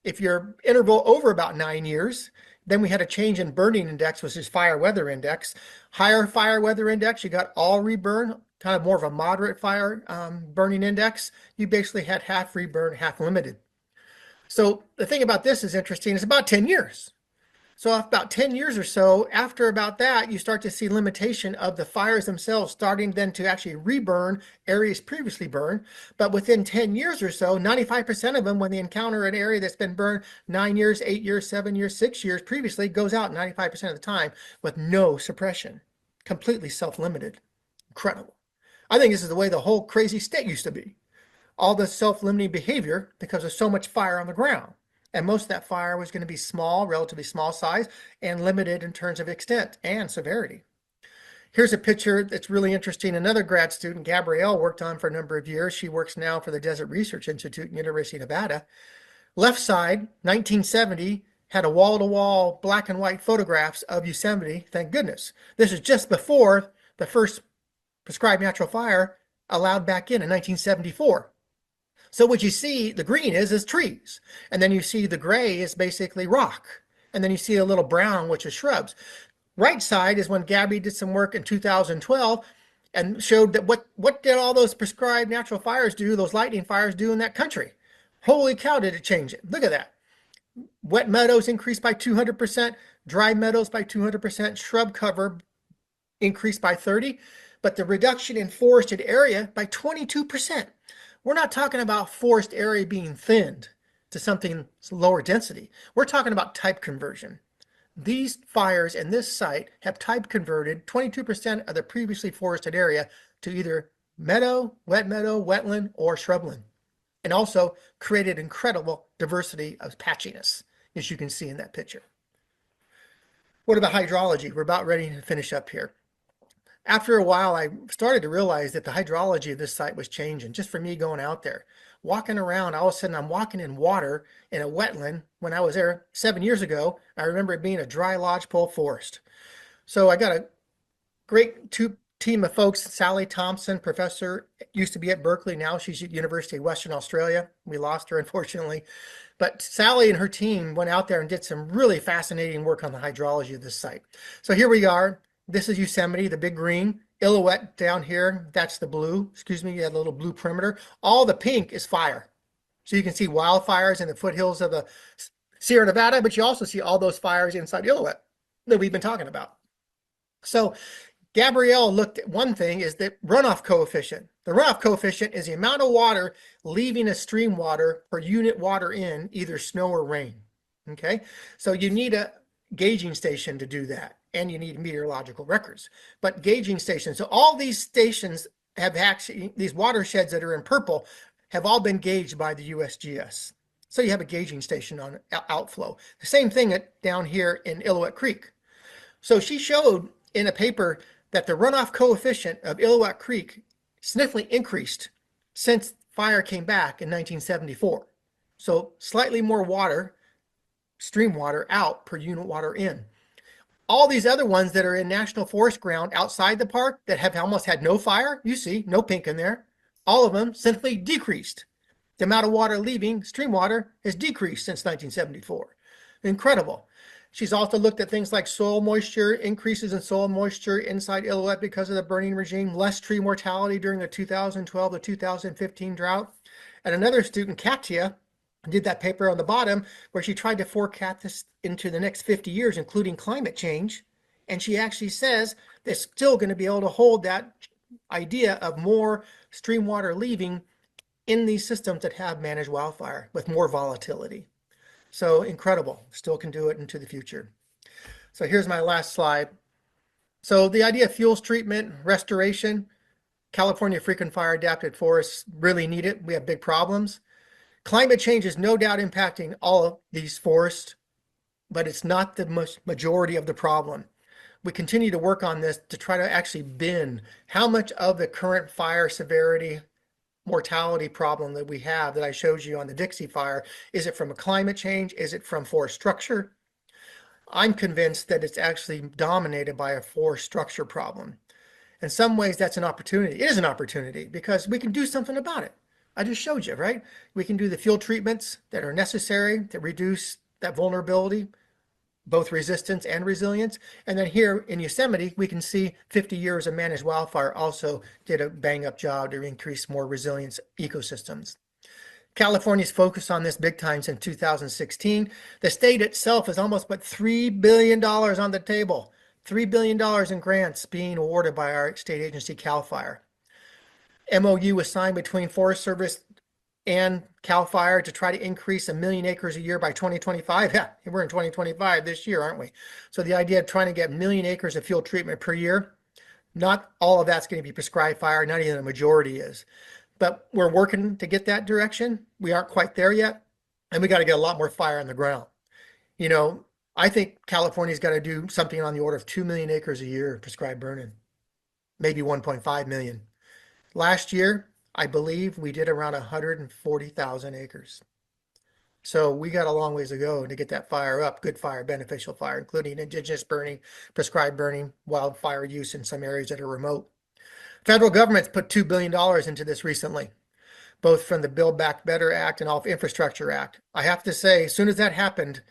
B: If your interval over about 9 years, then we had a change in burning index, which is fire weather index. Higher fire weather index, you got all reburn, kind of more of a moderate fire burning index. You basically had half reburn, half limited. So the thing about this is interesting. It's about 10 years. So about 10 years or so after about that, you start to see limitation of the fires themselves starting then to actually reburn areas previously burned. But within 10 years or so, 95% of them, when they encounter an area that's been burned 9 years, 8 years, 7 years, 6 years previously, goes out 95% of the time with no suppression, completely self-limited. Incredible. I think this is the way the whole crazy state used to be. All the self-limiting behavior because of so much fire on the ground. And most of that fire was going to be small, relatively small size, and limited in terms of extent and severity. Here's a picture that's really interesting. Another grad student, Gabrielle, worked on for a number of years. She works now for the Desert Research Institute, University of Nevada. Left side, 1970, had a wall-to-wall black and white photographs of Yosemite, thank goodness. This is just before the first prescribed natural fire allowed back in 1974. So what you see, the green is trees. And then you see the gray is basically rock. And then you see a little brown, which is shrubs. Right side is when Gabby did some work in 2012 and showed that what did all those prescribed natural fires do, those lightning fires do in that country? Holy cow, did it change it. Look at that. Wet meadows increased by 200%, dry meadows by 200%, shrub cover increased by 30%, but the reduction in forested area by 22%. We're not talking about forest area being thinned to something lower density. We're talking about type conversion. These fires in this site have type converted 22% of the previously forested area to either meadow, wetland, or shrubland, and also created incredible diversity of patchiness, as you can see in that picture. What about hydrology? We're about ready to finish up here. After a while, I started to realize that the hydrology of this site was changing just for me going out there. Walking around, all of a sudden I'm walking in water in a wetland. When I was there 7 years ago, I remember it being a dry lodgepole forest. So I got a great team of folks. Sally Thompson, professor, used to be at Berkeley. Now she's at University of Western Australia. We lost her, unfortunately. But Sally and her team went out there and did some really fascinating work on the hydrology of this site. So here we are. This is Yosemite, the big green. Illilouette down here, that's the blue. Excuse me, you have a little blue perimeter. All the pink is fire. So you can see wildfires in the foothills of the Sierra Nevada, but you also see all those fires inside Illilouette that we've been talking about. So Gabrielle looked at one thing is the runoff coefficient. The runoff coefficient is the amount of water leaving a stream water per unit water in either snow or rain. Okay, so you need a gauging station to do that. And you need meteorological records. But gauging stations, so all these stations have actually, these watersheds that are in purple have all been gauged by the USGS. So you have a gauging station on outflow. The same thing down here in Illilouette Creek. So she showed in a paper that the runoff coefficient of Illilouette Creek significantly increased since fire came back in 1974. So slightly more water, stream water out per unit water in. All these other ones that are in national forest ground outside the park that have almost had no fire, you see, no pink in there, all of them simply decreased. The amount of water leaving, stream water, has decreased since 1974. Incredible. She's also looked at things like soil moisture, increases in soil moisture inside Illilouette because of the burning regime, less tree mortality during the 2012 to 2015 drought. And another student, Katia, did that paper on the bottom where she tried to forecast this into the next 50 years, including climate change. And she actually says they're still going to be able to hold that idea of more stream water leaving in these systems that have managed wildfire with more volatility. So incredible, still can do it into the future. So here's my last slide. So the idea of fuels treatment, restoration, California frequent fire adapted forests really need it. We have big problems. Climate change is no doubt impacting all of these forests, but it's not the majority of the problem. We continue to work on this to try to actually bin how much of the current fire severity mortality problem that we have that I showed you on the Dixie fire. Is it from a climate change? Is it from forest structure? I'm convinced that it's actually dominated by a forest structure problem. In some ways, that's an opportunity. It is an opportunity because we can do something about it. I just showed you, right? We can do the fuel treatments that are necessary to reduce that vulnerability, both resistance and resilience. And then here in Yosemite, we can see 50 years of managed wildfire also did a bang up job to increase more resilience ecosystems. California's focused on this big time since 2016. The state itself has almost put $3 billion on the table, $3 billion in grants being awarded by our state agency, CAL FIRE. MOU was signed between Forest Service and CAL FIRE to try to increase 1 million acres a year by 2025. Yeah, we're in 2025 this year, aren't we? So the idea of trying to get 1 million acres of field treatment per year, not all of that's going to be prescribed fire, not even the majority is. But we're working to get that direction. We aren't quite there yet, and we got to get a lot more fire on the ground. You know, I think California's got to do something on the order of 2 million acres a year prescribed burning, maybe 1.5 million. Last year, I believe we did around 140,000 acres. So we got a long ways to go to get that fire up, good fire, beneficial fire, including indigenous burning, prescribed burning, wildfire use in some areas that are remote. Federal government's put $2 billion into this recently, both from the Build Back Better Act and Infrastructure Act. I have to say, as soon as that happened,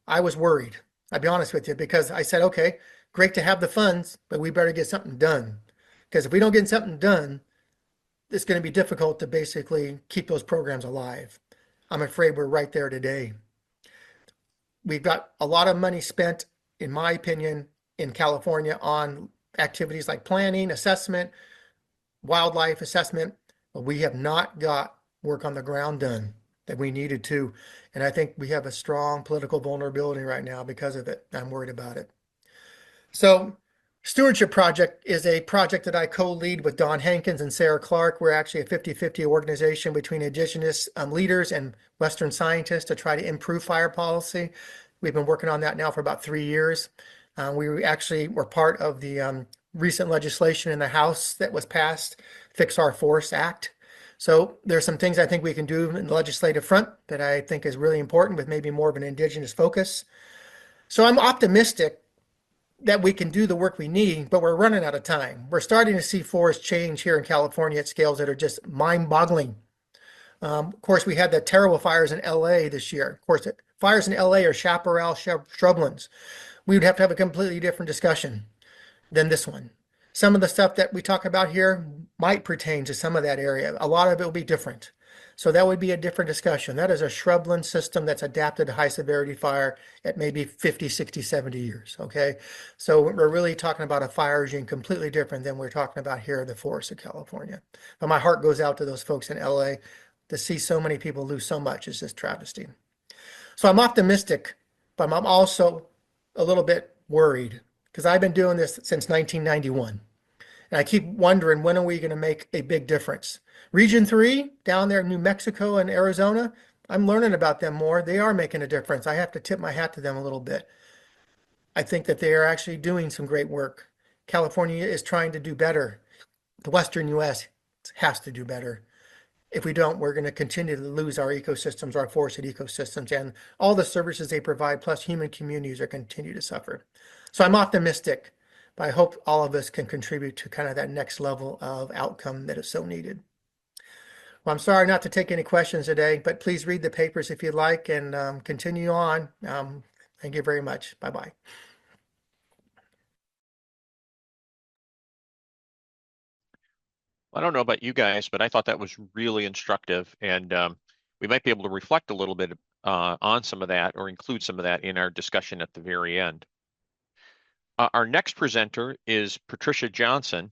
B: I was worried. I'll be honest with you, because I said, okay, great to have the funds, but we better get something done. Because if we don't get something done, it's going to be difficult to basically keep those programs alive. I'm afraid we're right there today. We've got a lot of money spent, in my opinion, in California on activities like planning, assessment, wildlife assessment, but we have not got work on the ground done that we needed to. And I think we have a strong political vulnerability right now because of it. I'm worried about it. So Stewardship Project is a project that I co-lead with Don Hankins and Sarah Clark. We're actually a 50-50 organization between indigenous leaders and Western scientists to try to improve fire policy. We've been working on that now for about 3 years. We actually were part of the recent legislation in the House that was passed, Fix Our Forests Act. So there's some things I think we can do in the legislative front that I think is really important with maybe more of an indigenous focus. So I'm optimistic that we can do the work we need, but we're running out of time. We're starting to see forests change here in California at scales that are just mind-boggling. Of course, we had the terrible fires in LA this year. Of course, fires in LA are chaparral shrublands. We would have to have a completely different discussion than this one. Some of the stuff that we talk about here might pertain to some of that area. A lot of it will be different. So that would be a different discussion. That is a shrubland system that's adapted to high severity fire at maybe 50, 60, 70 years, okay? So we're really talking about a fire regime completely different than we're talking about here in the forests of California. But my heart goes out to those folks in LA. To see so many people lose so much is just travesty. So I'm optimistic, but I'm also a little bit worried because I've been doing this since 1991. And I keep wondering, when are we going to make a big difference? Region 3, down there in New Mexico and Arizona, I'm learning about them more. They are making a difference. I have to tip my hat to them a little bit. I think that they are actually doing some great work. California is trying to do better. The Western U.S. has to do better. If we don't, we're going to continue to lose our ecosystems, our forested ecosystems, and all the services they provide, plus human communities are continue to suffer. So I'm optimistic, but I hope all of us can contribute to kind of that next level of outcome that is so needed. Well, I'm sorry not to take any questions today, but please read the papers if you'd like and continue on. Thank you very much. Bye-bye.
A: I don't know about you guys, but I thought that was really instructive, and we might be able to reflect a little bit on some of that or include some of that in our discussion at the very end. Our next presenter is Patricia Johnson.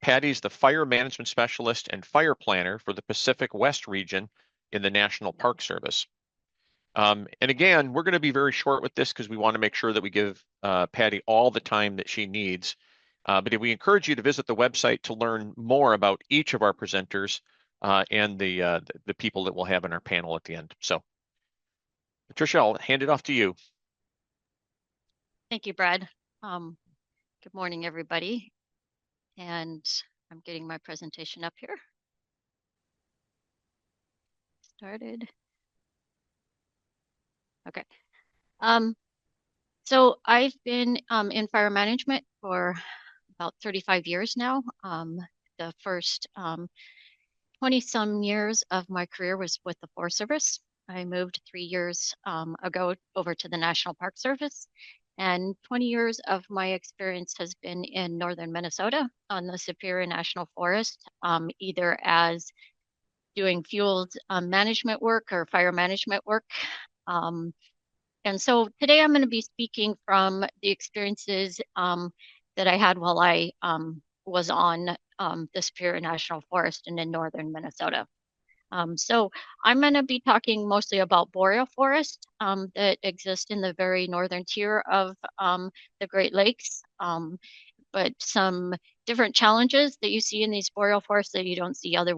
A: Patty's the fire management specialist and fire planner for the Pacific West region in the National Park Service. And again, we're going to be very short with this because we want to make sure that we give Patty all the time that she needs. But we encourage you to visit the website to learn more about each of our presenters and the people that we'll have in our panel at the end. So, Patricia, I'll hand it off to you.
C: Thank you, Brad. Good morning, everybody. And I'm getting my presentation up here. Started. Okay. So I've been in fire management for about 35 years now. The first 20-some years of my career was with the Forest Service. I moved 3 years ago over to the National Park Service, and 20 years of my experience has been in northern Minnesota on the Superior National Forest, either as doing fuels management work or fire management work. And so today I'm going to be speaking from the experiences that I had while I was on the Superior National Forest and in northern Minnesota. So I'm going to be talking mostly about boreal forest that exist in the very northern tier of the Great Lakes, but some different challenges that you see in these boreal forests that you don't see other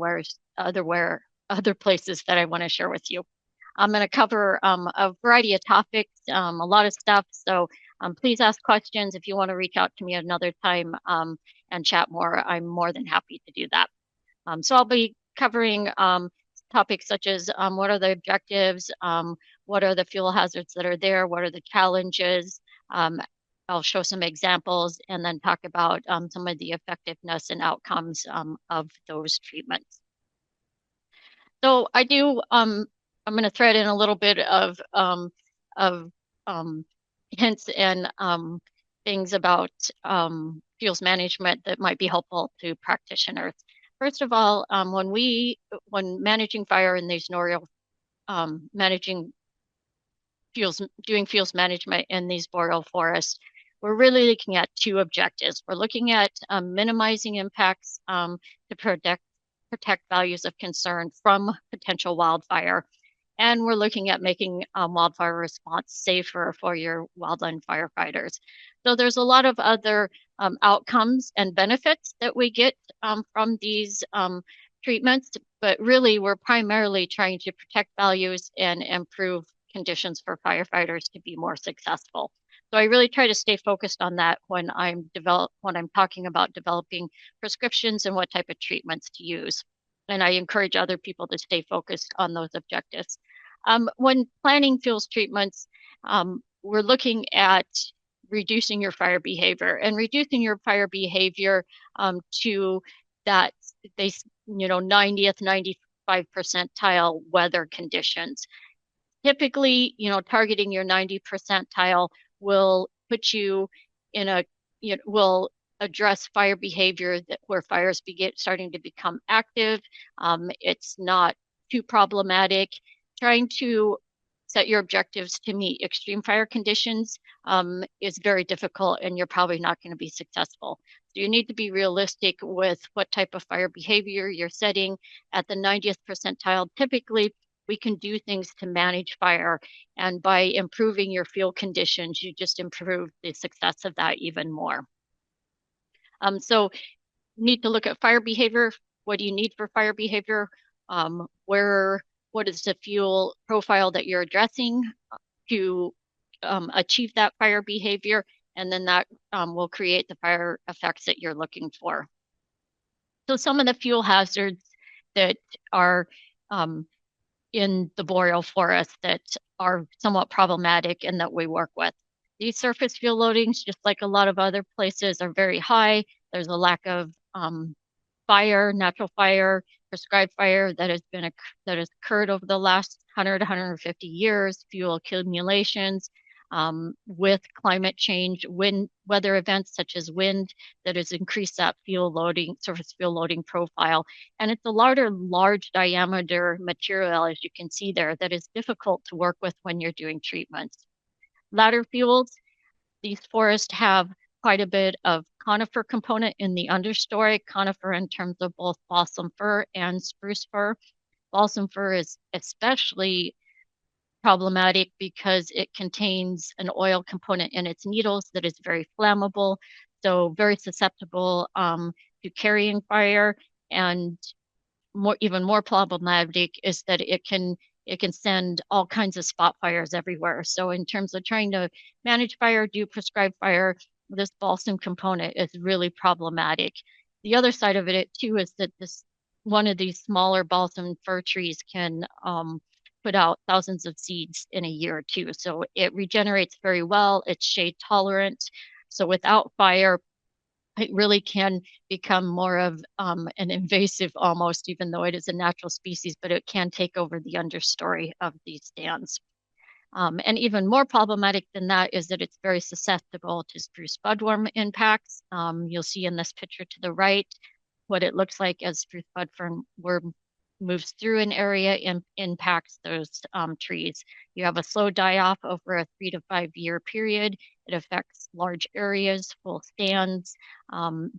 C: places that I want to share with you. I'm going to cover a variety of topics, a lot of stuff. So please ask questions if you want to reach out to me another time and chat more. I'm more than happy to do that. So I'll be covering topics such as what are the objectives, what are the fuel hazards that are there, what are the challenges. I'll show some examples and then talk about some of the effectiveness and outcomes of those treatments. So I do, I'm going to thread in a little bit of hints and things about fuels management that might be helpful to practitioners. First of all, when managing fire in these doing fuels management in these boreal forests, we're really looking at two objectives. We're looking at minimizing impacts to protect values of concern from potential wildfire. And we're looking at making wildfire response safer for your wildland firefighters. So there's a lot of other outcomes and benefits that we get from these treatments, but really we're primarily trying to protect values and improve conditions for firefighters to be more successful. So I really try to stay focused on that when I'm talking about developing prescriptions and what type of treatments to use. And I encourage other people to stay focused on those objectives. When planning fuels treatments, we're looking at reducing your fire behavior and reducing your fire behavior to that 90th, 95 percentile weather conditions. Typically, targeting your 90 percentile will put you in will address fire behavior where fires starting to become active. It's not too problematic. Trying to set your objectives to meet extreme fire conditions is very difficult, and you're probably not going to be successful. So you need to be realistic with what type of fire behavior you're setting. At the 90th percentile, typically we can do things to manage fire, and by improving your fuel conditions, you just improve the success of that even more. So you need to look at fire behavior. What do you need for fire behavior? What is the fuel profile that you're addressing to achieve that fire behavior? And then that will create the fire effects that you're looking for. So some of the fuel hazards that are in the boreal forest that are somewhat problematic and that we work with. These surface fuel loadings, just like a lot of other places, are very high. There's a lack of natural fire, prescribed fire that has occurred over the last 100, 150 years, fuel accumulations with climate change, weather events such as wind that has increased that surface fuel loading profile. And it's a large diameter material, as you can see there, that is difficult to work with when you're doing treatments. Ladder fuels, these forests have quite a bit of conifer component in the understory, conifer in terms of both balsam fir and spruce fir. Balsam fir is especially problematic because it contains an oil component in its needles that is very flammable, so very susceptible to carrying fire. And even more problematic is that it can send all kinds of spot fires everywhere. So in terms of trying to manage fire, do prescribed fire, this balsam component is really problematic. The other side of it too is that one of these smaller balsam fir trees can put out thousands of seeds in a year or two. So it regenerates very well. It's shade tolerant. So without fire, it really can become more of an invasive almost, even though it is a natural species, but it can take over the understory of these stands. And even more problematic than that is that it's very susceptible to spruce budworm impacts. You'll see in this picture to the right what it looks like as spruce budworm moves through an area and impacts those trees. You have a slow die-off over a 3 to 5 year period. It affects large areas, full stands,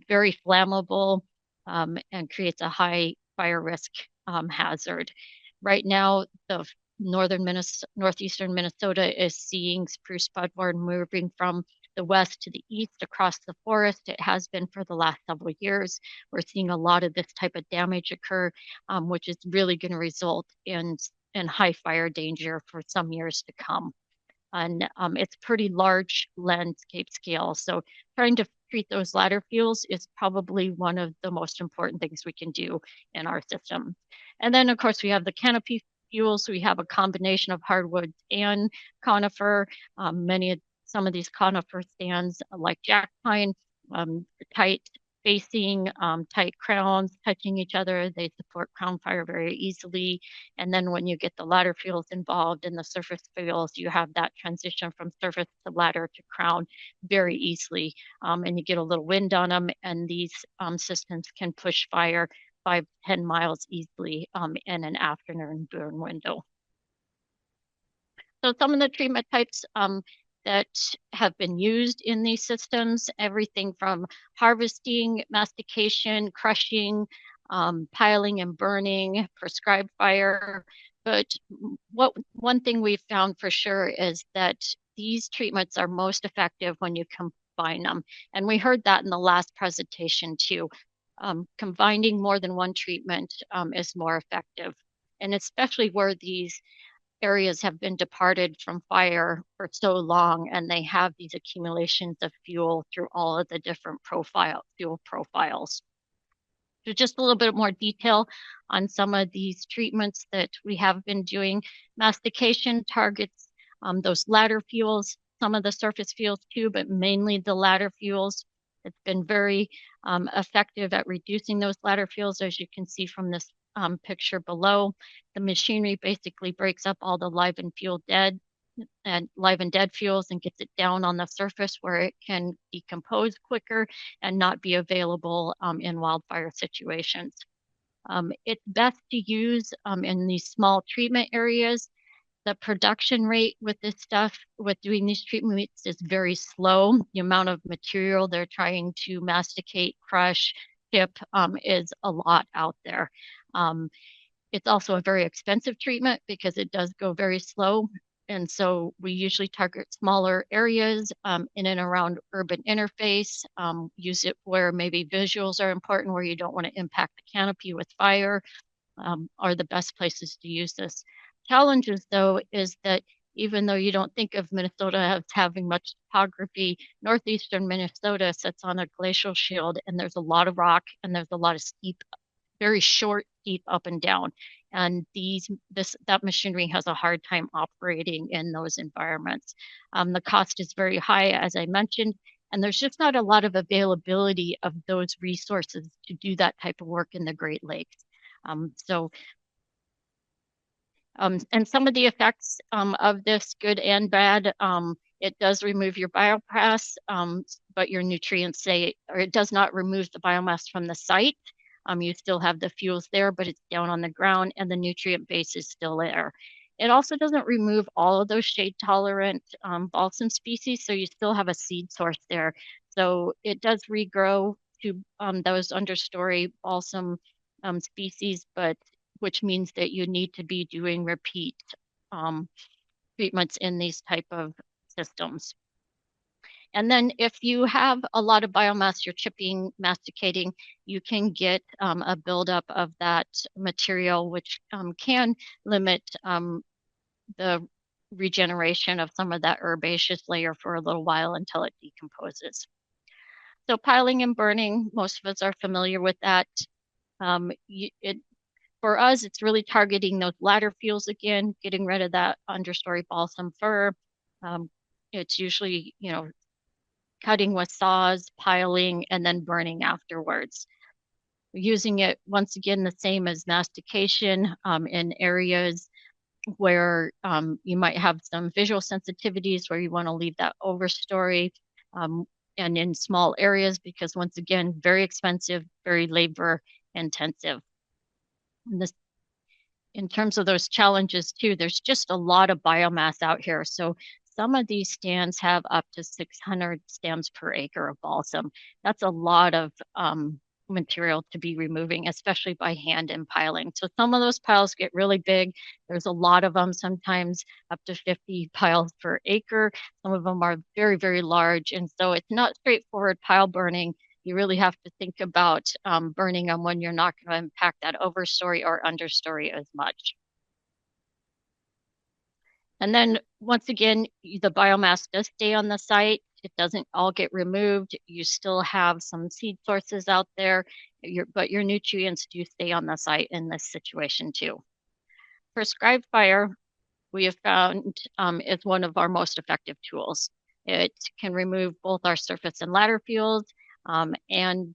C: very flammable, and creates a high fire risk hazard. Right now, the northeastern Minnesota is seeing spruce budboard moving from the west to the east across the forest. It has been for the last several years. We're seeing a lot of this type of damage occur, which is really going to result in high fire danger for some years to come. And it's pretty large landscape scale. So trying to treat those ladder fuels is probably one of the most important things we can do in our system. And then, of course, we have the canopy fuels. We have a combination of hardwoods and conifer. Some of these conifer stands, like jack pine, tight facing, tight crowns touching each other. They support crown fire very easily. And then when you get the ladder fuels involved in the surface fuels, you have that transition from surface to ladder to crown very easily. And you get a little wind on them, and these systems can push fire 5-10 miles easily in an afternoon burn window. So some of the treatment types that have been used in these systems, everything from harvesting, mastication, crushing, piling and burning, prescribed fire. But one thing we've found for sure is that these treatments are most effective when you combine them. And we heard that in the last presentation too. Combining more than one treatment is more effective. And especially where these areas have been departed from fire for so long, and they have these accumulations of fuel through all of the different fuel profiles. So just a little bit more detail on some of these treatments that we have been doing. Mastication targets those ladder fuels, some of the surface fuels too, but mainly the ladder fuels. It's been very effective at reducing those ladder fuels, as you can see from this picture below. The machinery basically breaks up all the live and dead fuels and gets it down on the surface where it can decompose quicker and not be available in wildfire situations. It's best to use in these small treatment areas. The production rate with this stuff, with doing these treatments, is very slow. The amount of material they're trying to masticate, crush, ship is a lot out there. It's also a very expensive treatment because it does go very slow. And so we usually target smaller areas in and around urban interface, use it where maybe visuals are important, where you don't want to impact the canopy with fire, are the best places to use this. Challenges, though, is that even though you don't think of Minnesota as having much topography, northeastern Minnesota sits on a glacial shield, and there's a lot of rock and there's a lot of steep, very short, steep up and down. And that machinery has a hard time operating in those environments. The cost is very high, as I mentioned, and there's just not a lot of availability of those resources to do that type of work in the Great Lakes. And some of the effects of this, good and bad, it does remove your biomass, but your nutrients or it does not remove the biomass from the site. You still have the fuels there, but it's down on the ground and the nutrient base is still there. It also doesn't remove all of those shade tolerant balsam species, so you still have a seed source there. So it does regrow to those understory balsam species, which means that you need to be doing repeat treatments in these type of systems. And then if you have a lot of biomass, you're chipping, masticating, you can get a buildup of that material, which can limit the regeneration of some of that herbaceous layer for a little while until it decomposes. So piling and burning, most of us are familiar with that. For us, it's really targeting those ladder fuels again, getting rid of that understory balsam fir. It's usually, cutting with saws, piling, and then burning afterwards. Using it, once again, the same as mastication in areas where you might have some visual sensitivities where you want to leave that overstory, and in small areas because, once again, very expensive, very labor intensive. in terms of those challenges too, there's just a lot of biomass out here. So some of these stands have up to 600 stems per acre of balsam. That's a lot of material to be removing, especially by hand and piling. So some of those piles get really big. There's a lot of them, sometimes up to 50 piles per acre. Some of them are very, very large. And so it's not straightforward pile burning. You really have to think about burning them when you're not going to impact that overstory or understory as much. And then once again, the biomass does stay on the site. It doesn't all get removed. You still have some seed sources out there, but your nutrients do stay on the site in this situation too. Prescribed fire, we have found is one of our most effective tools. It can remove both our surface and ladder fuels and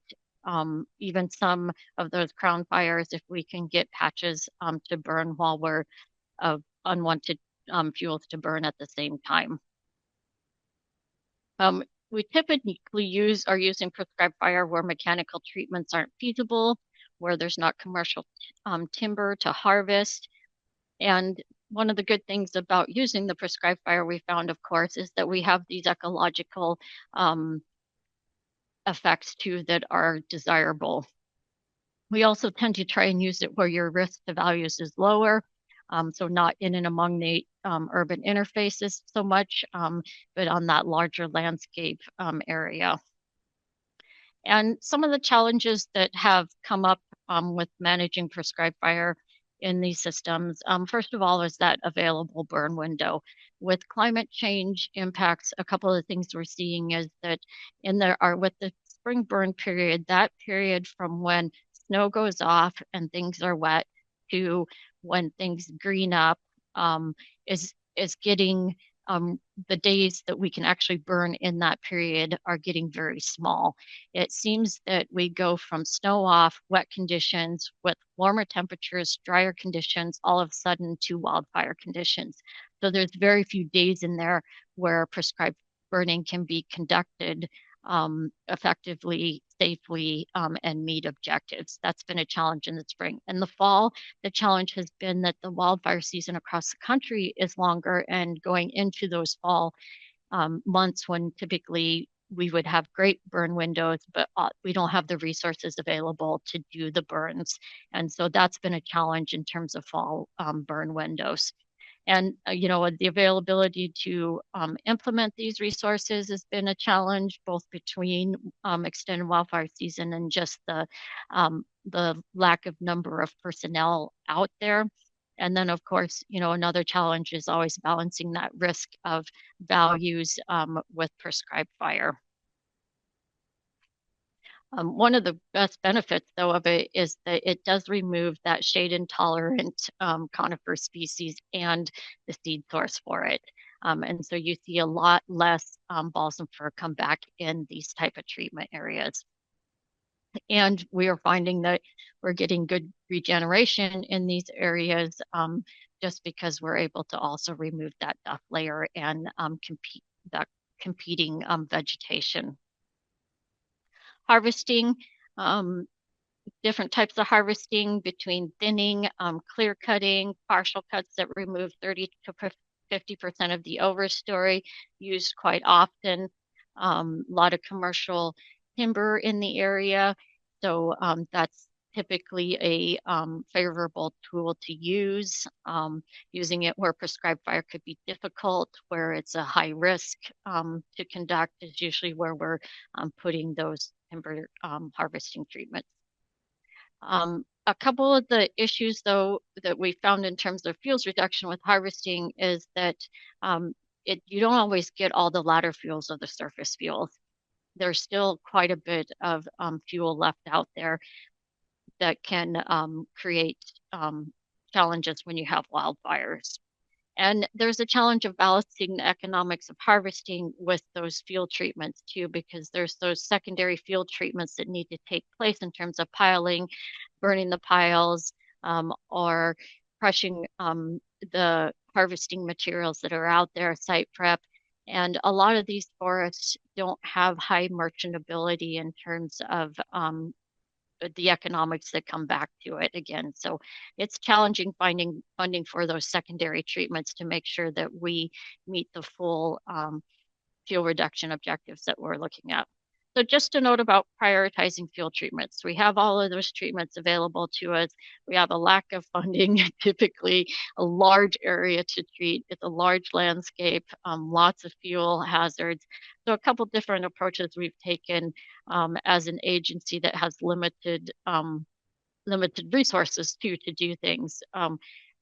C: even some of those crown fires if we can get patches to burn while we're unwanted fuels to burn at the same time. We typically are using prescribed fire where mechanical treatments aren't feasible, where there's not commercial timber to harvest. And one of the good things about using the prescribed fire we found, of course, is that we have these ecological effects too that are desirable. We also tend to try and use it where your risk to values is lower. So not in and among the urban interfaces so much, but on that larger landscape area. And some of the challenges that have come up with managing prescribed fire in these systems, first of all, is that available burn window. With climate change impacts, a couple of things we're seeing is that with the spring burn period, that period from when snow goes off and things are wet to when things green up is getting the days that we can actually burn in that period are getting very small. It seems that we go from snow off, wet conditions with warmer temperatures, drier conditions, all of a sudden to wildfire conditions. So there's very few days in there where prescribed burning can be conducted effectively, safely, and meet objectives. That's been a challenge in the spring. In the fall, the challenge has been that the wildfire season across the country is longer, and going into those fall months when typically we would have great burn windows, but we don't have the resources available to do the burns. And so that's been a challenge in terms of fall burn windows. And, the availability to implement these resources has been a challenge, both between extended wildfire season and just the lack of number of personnel out there. And then, of course, another challenge is always balancing that risk of values with prescribed fire. One of the best benefits, though, of it is that it does remove that shade intolerant conifer species and the seed source for it. And so you see a lot less balsam fir come back in these type of treatment areas. And we are finding that we're getting good regeneration in these areas just because we're able to also remove that duff layer and competing vegetation. Harvesting, different types of harvesting between thinning, clear cutting, partial cuts that remove 30 to 50% of the overstory, used quite often. A lot of commercial timber in the area. So that's typically a favorable tool to use. Using it where prescribed fire could be difficult, where it's a high risk to conduct is usually where we're putting those timber harvesting treatments. A couple of the issues, though, that we found in terms of fuels reduction with harvesting is that you don't always get all the ladder fuels of the surface fuels. There's still quite a bit of fuel left out there that can create challenges when you have wildfires. And there's a challenge of balancing the economics of harvesting with those field treatments too, because there's those secondary field treatments that need to take place in terms of piling, burning the piles, or crushing the harvesting materials that are out there, site prep. And a lot of these forests don't have high merchantability in terms of the economics that come back to it again. So it's challenging finding funding for those secondary treatments to make sure that we meet the full fuel reduction objectives that we're looking at. So just a note about prioritizing fuel treatments. We have all of those treatments available to us. We have a lack of funding, typically a large area to treat. It's a large landscape, lots of fuel hazards. So a couple different approaches we've taken as an agency that has limited resources to do things.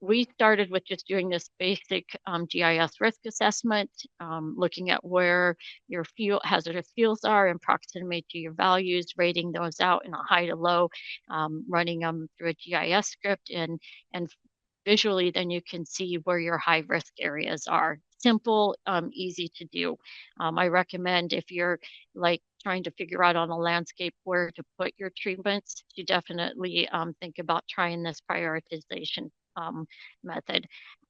C: We started with just doing this basic GIS risk assessment, looking at where your hazardous fuels are in proximity to your values, rating those out in a high to low, running them through a GIS script, and visually then you can see where your high risk areas are. Simple, easy to do. I recommend if you're like trying to figure out on a landscape where to put your treatments, you definitely think about trying this prioritization method.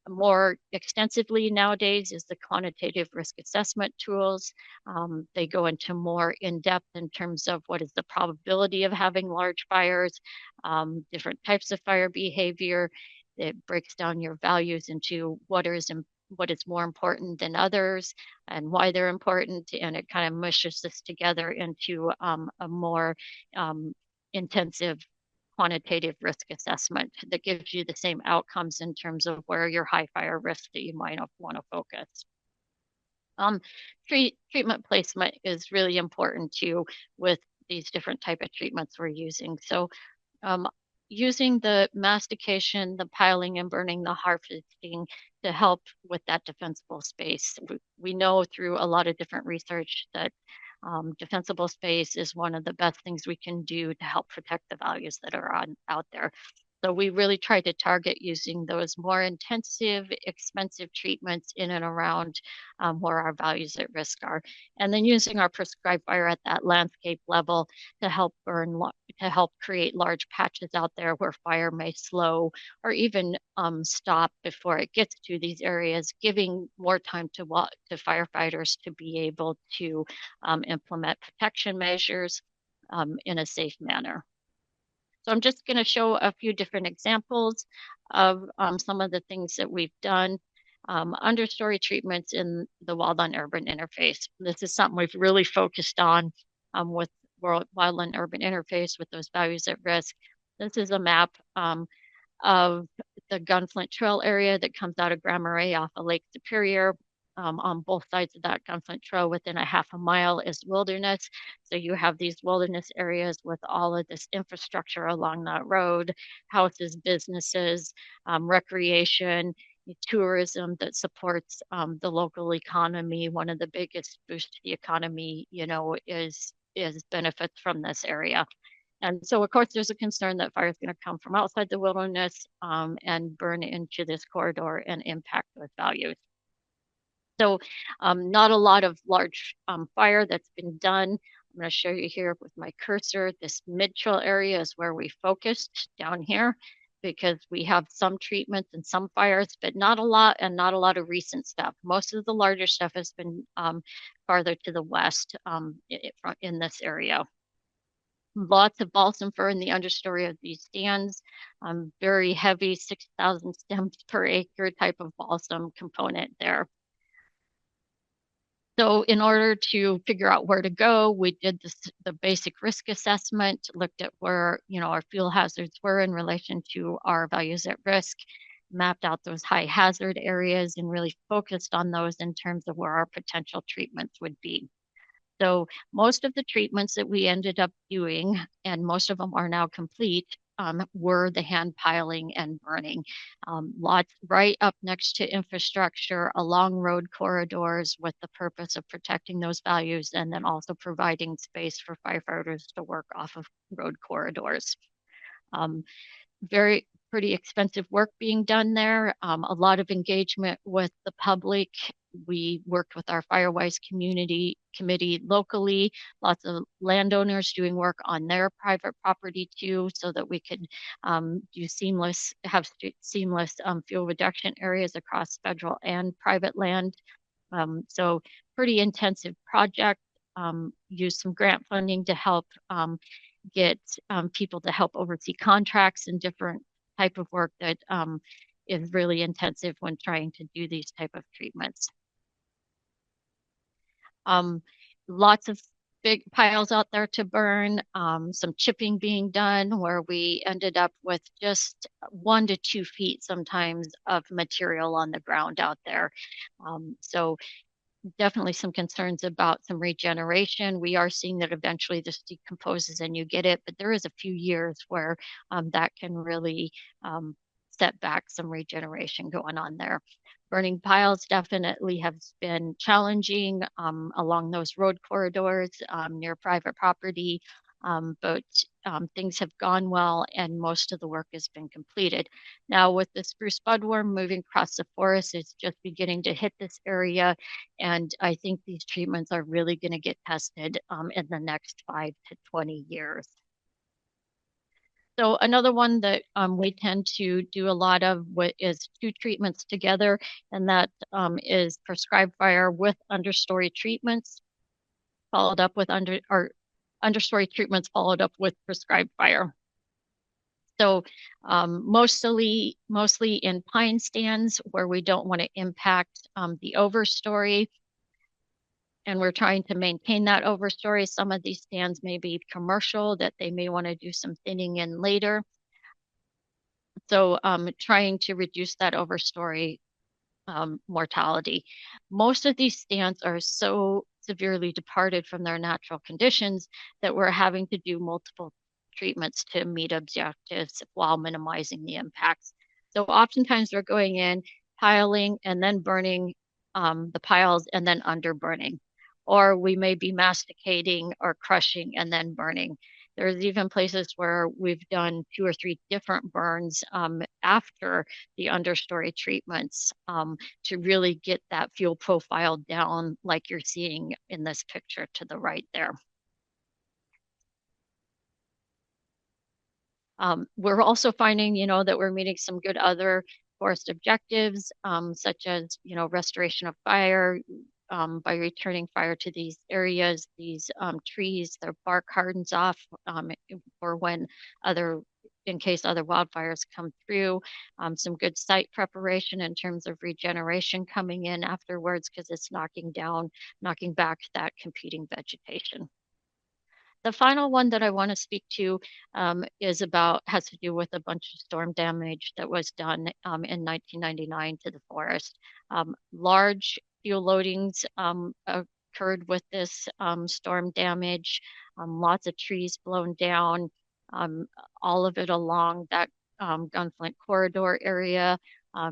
C: More extensively nowadays is the quantitative risk assessment tools. They go into more in-depth in terms of what is the probability of having large fires, different types of fire behavior. It breaks down your values into what is more important than others and why they're important, and it kind of mushes this together into a more intensive quantitative risk assessment that gives you the same outcomes in terms of where your high fire risk that you might want to focus. Treatment placement is really important too with these different type of treatments we're using. So using the mastication, the piling and burning, the harvesting to help with that defensible space. We know through a lot of different research that defensible space is one of the best things we can do to help protect the values that are out there. So we really try to target using those more intensive, expensive treatments in and around where our values at risk are. And then using our prescribed fire at that landscape level to help create large patches out there where fire may slow or even stop before it gets to these areas, giving more time to firefighters to be able to implement protection measures in a safe manner. So I'm just going to show a few different examples of some of the things that we've done. Understory treatments in the wildland-urban interface. This is something we've really focused on with wildland-urban interface with those values at risk. This is a map of the Gunflint Trail area that comes out of Grand Marais off of Lake Superior. On both sides of that Gunflint Trail within a half a mile is wilderness. So you have these wilderness areas with all of this infrastructure along that road, houses, businesses, recreation, tourism that supports the local economy. One of the biggest boosts to the economy, is benefits from this area. And so, of course, there's a concern that fire is going to come from outside the wilderness and burn into this corridor and impact those values. So not a lot of large fire that's been done. I'm going to show you here with my cursor. This mid-trail area is where we focused down here because we have some treatments and some fires, but not a lot and not a lot of recent stuff. Most of the larger stuff has been farther to the west in this area. Lots of balsam fir in the understory of these stands, very heavy 6,000 stems per acre type of balsam component there. So in order to figure out where to go, we did the basic risk assessment, looked at where our fuel hazards were in relation to our values at risk, mapped out those high hazard areas and really focused on those in terms of where our potential treatments would be. So most of the treatments that we ended up doing, and most of them are now complete, were the hand piling and burning. Lots right up next to infrastructure, along road corridors with the purpose of protecting those values and then also providing space for firefighters to work off of road corridors. Pretty expensive work being done there. A lot of engagement with the public. We worked with our Firewise community committee locally, lots of landowners doing work on their private property too, so that we could have seamless fuel reduction areas across federal and private land. So pretty intensive project. Used some grant funding to help get people to help oversee contracts and different type of work that is really intensive when trying to do these type of treatments. Lots of big piles out there to burn, some chipping being done where we ended up with just 1 to 2 feet sometimes of material on the ground out there. So definitely some concerns about some regeneration. We are seeing that eventually this decomposes and you get it, but there is a few years where that can really set back some regeneration going on there. Burning piles definitely have been challenging along those road corridors near private property, but things have gone well and most of the work has been completed. Now with the spruce budworm moving across the forest, it's just beginning to hit this area, and I think these treatments are really going to get tested in the next 5 to 20 years. So another one that we tend to do a lot of is 2 treatments together, and that is prescribed fire with understory treatments, followed up with understory treatments followed up with prescribed fire. So mostly in pine stands where we don't want to impact the overstory, and we're trying to maintain that overstory. Some of these stands may be commercial that they may want to do some thinning in later. So trying to reduce that overstory mortality. Most of these stands are so severely departed from their natural conditions that we're having to do multiple treatments to meet objectives while minimizing the impacts. So oftentimes we're going in, piling, and then burning the piles and then underburning. Or we may be masticating or crushing and then burning. There's even places where we've done 2 or 3 different burns after the understory treatments to really get that fuel profile down like you're seeing in this picture to the right there. We're also finding, that we're meeting some good other forest objectives, such as, restoration of fire, by returning fire to these areas, these trees, their bark hardens off for in case other wildfires come through, some good site preparation in terms of regeneration coming in afterwards because it's knocking back that competing vegetation. The final one that I want to speak to has to do with a bunch of storm damage that was done in 1999 to the forest. Large fuel loadings occurred with this storm damage, lots of trees blown down, all of it along that Gunflint corridor area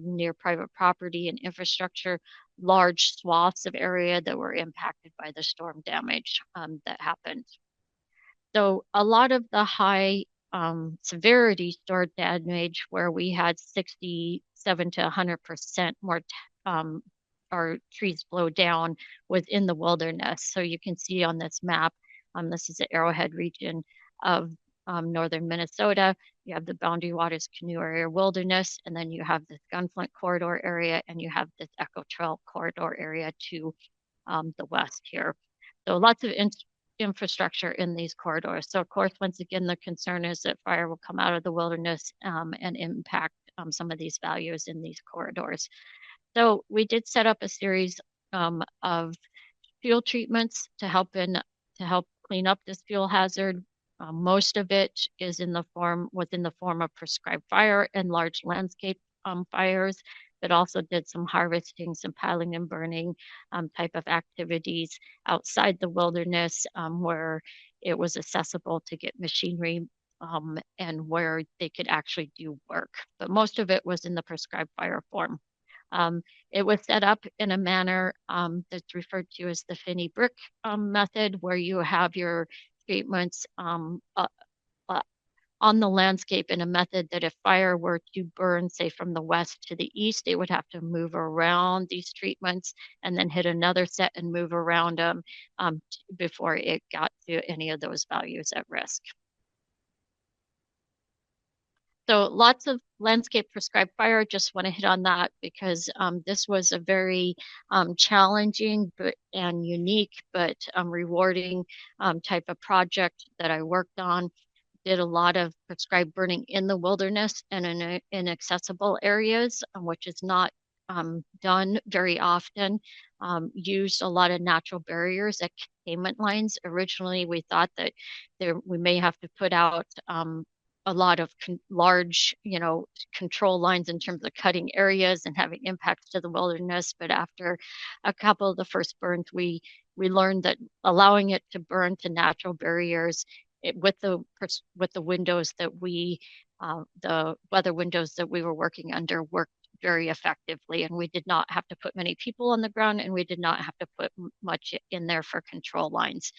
C: near private property and infrastructure, large swaths of area that were impacted by the storm damage that happened. So a lot of the high severity storm damage where we had 67 to 100% more our trees blow down was in the wilderness. So you can see on this map, this is the Arrowhead region of northern Minnesota. You have the Boundary Waters Canoe Area Wilderness, and then you have this Gunflint corridor area, and you have this Echo Trail corridor area to the west here. So lots of infrastructure in these corridors. So of course, once again, the concern is that fire will come out of the wilderness and impact some of these values in these corridors. So we did set up a series of fuel treatments to help clean up this fuel hazard. Most of it was in the form of prescribed fire and large landscape fires, but also did some harvesting, some piling and burning type of activities outside the wilderness where it was accessible to get machinery and where they could actually do work. But most of it was in the prescribed fire form. It was set up in a manner that's referred to as the Finney brick method, where you have your treatments on the landscape in a method that if fire were to burn, say, from the west to the east, it would have to move around these treatments and then hit another set and move around them before it got to any of those values at risk. So lots of landscape prescribed fire. Just want to hit on that because this was a very challenging and unique but rewarding type of project that I worked on. Did a lot of prescribed burning in the wilderness and in inaccessible areas, which is not done very often. Used a lot of natural barriers at containment lines. Originally, we thought that we may have to put out a lot of large, control lines in terms of cutting areas and having impacts to the wilderness. But after a couple of the first burns, we learned that allowing it to burn to natural barriers with the windows that the weather windows that we were working under worked very effectively, and we did not have to put many people on the ground, and we did not have to put much in there for control lines.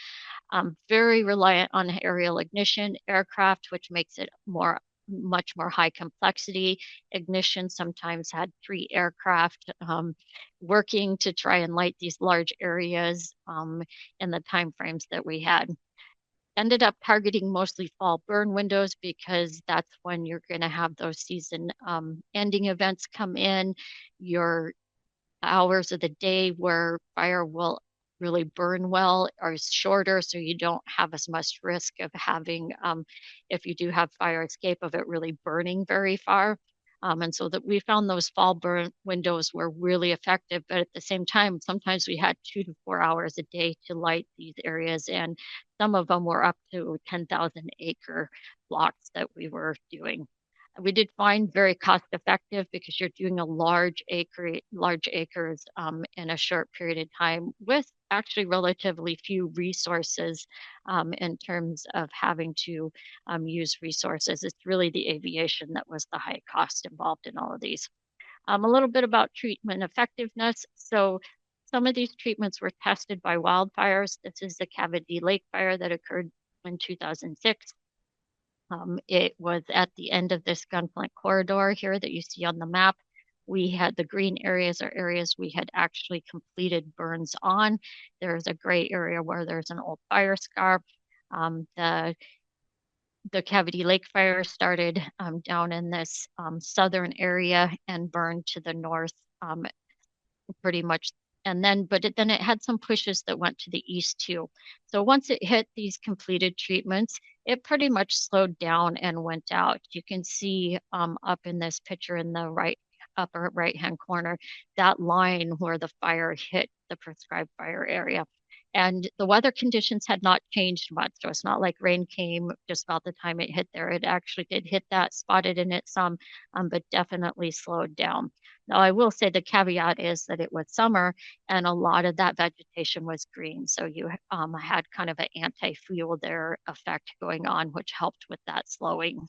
C: Very reliant on aerial ignition aircraft, which makes it much more high complexity. Ignition sometimes had 3 aircraft working to try and light these large areas in the time frames that we had. Ended up targeting mostly fall burn windows because that's when you're going to have those season ending events come in. Your hours of the day where fire will really burn well are shorter, so you don't have as much risk of having, if you do have fire escape, of it really burning very far. And so that we found those fall burn windows were really effective, but at the same time, sometimes we had 2 to 4 hours a day to light these areas, and some of them were up to 10,000 acre blocks that we were doing. We did find very cost effective because you're doing a large acres in a short period of time with actually relatively few resources in terms of having to use resources. It's really the aviation that was the high cost involved in all of these. A little bit about treatment effectiveness. So some of these treatments were tested by wildfires. This is the Cavity Lake fire that occurred in 2006. It was at the end of this gunflint corridor here that you see on the map. We had the green areas are areas we had actually completed burns on. There's a gray area where there's an old fire scar. The Cavity Lake fire started down in this southern area and burned to the north pretty much. And then, then it had some pushes that went to the east too. So once it hit these completed treatments, it pretty much slowed down and went out. You can see up in this picture in the upper right-hand corner, that line where the fire hit the prescribed fire area. And the weather conditions had not changed much. So it's not like rain came just about the time it hit there. It actually did hit that, spotted in it some, but definitely slowed down. Now, I will say the caveat is that it was summer and a lot of that vegetation was green. So you had kind of an anti-fuel there effect going on, which helped with that slowing.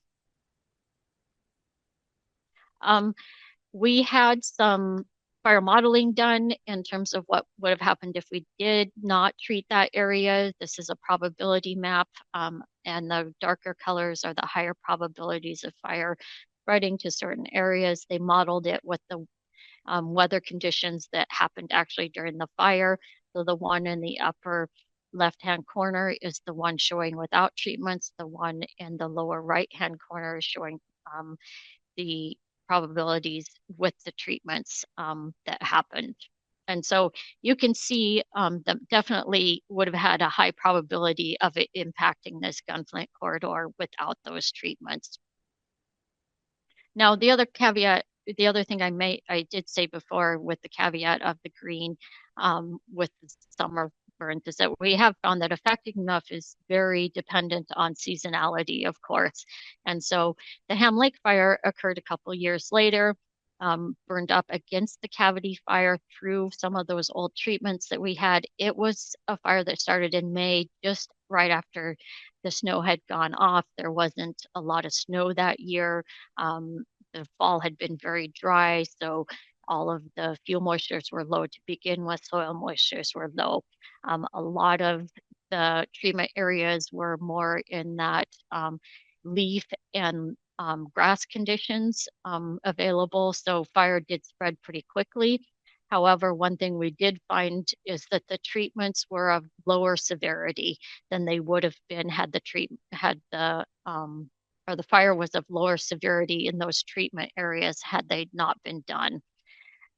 C: We had some fire modeling done in terms of what would have happened if we did not treat that area. This is a probability map, and the darker colors are the higher probabilities of fire spreading to certain areas. They modeled it with the weather conditions that happened actually during the fire. So the one in the upper left-hand corner is the one showing without treatments. The one in the lower right-hand corner is showing the probabilities with the treatments that happened. And so you can see that definitely would have had a high probability of it impacting this gunflint corridor without those treatments. Now, the other thing I did say before with the caveat of the green with the summer burns is that we have found that effectiveness is very dependent on seasonality, of course. And so the Ham Lake fire occurred a couple years later, burned up against the Cavity fire through some of those old treatments that we had. It was a fire that started in May, just right after the snow had gone off. There wasn't a lot of snow that year. The fall had been very dry, so all of the fuel moistures were low to begin with, soil moistures were low. A lot of the treatment areas were more in that leaf and grass conditions available, so fire did spread pretty quickly. However, one thing we did find is that the treatments were of lower severity than they would have been had the or the fire was of lower severity in those treatment areas had they not been done.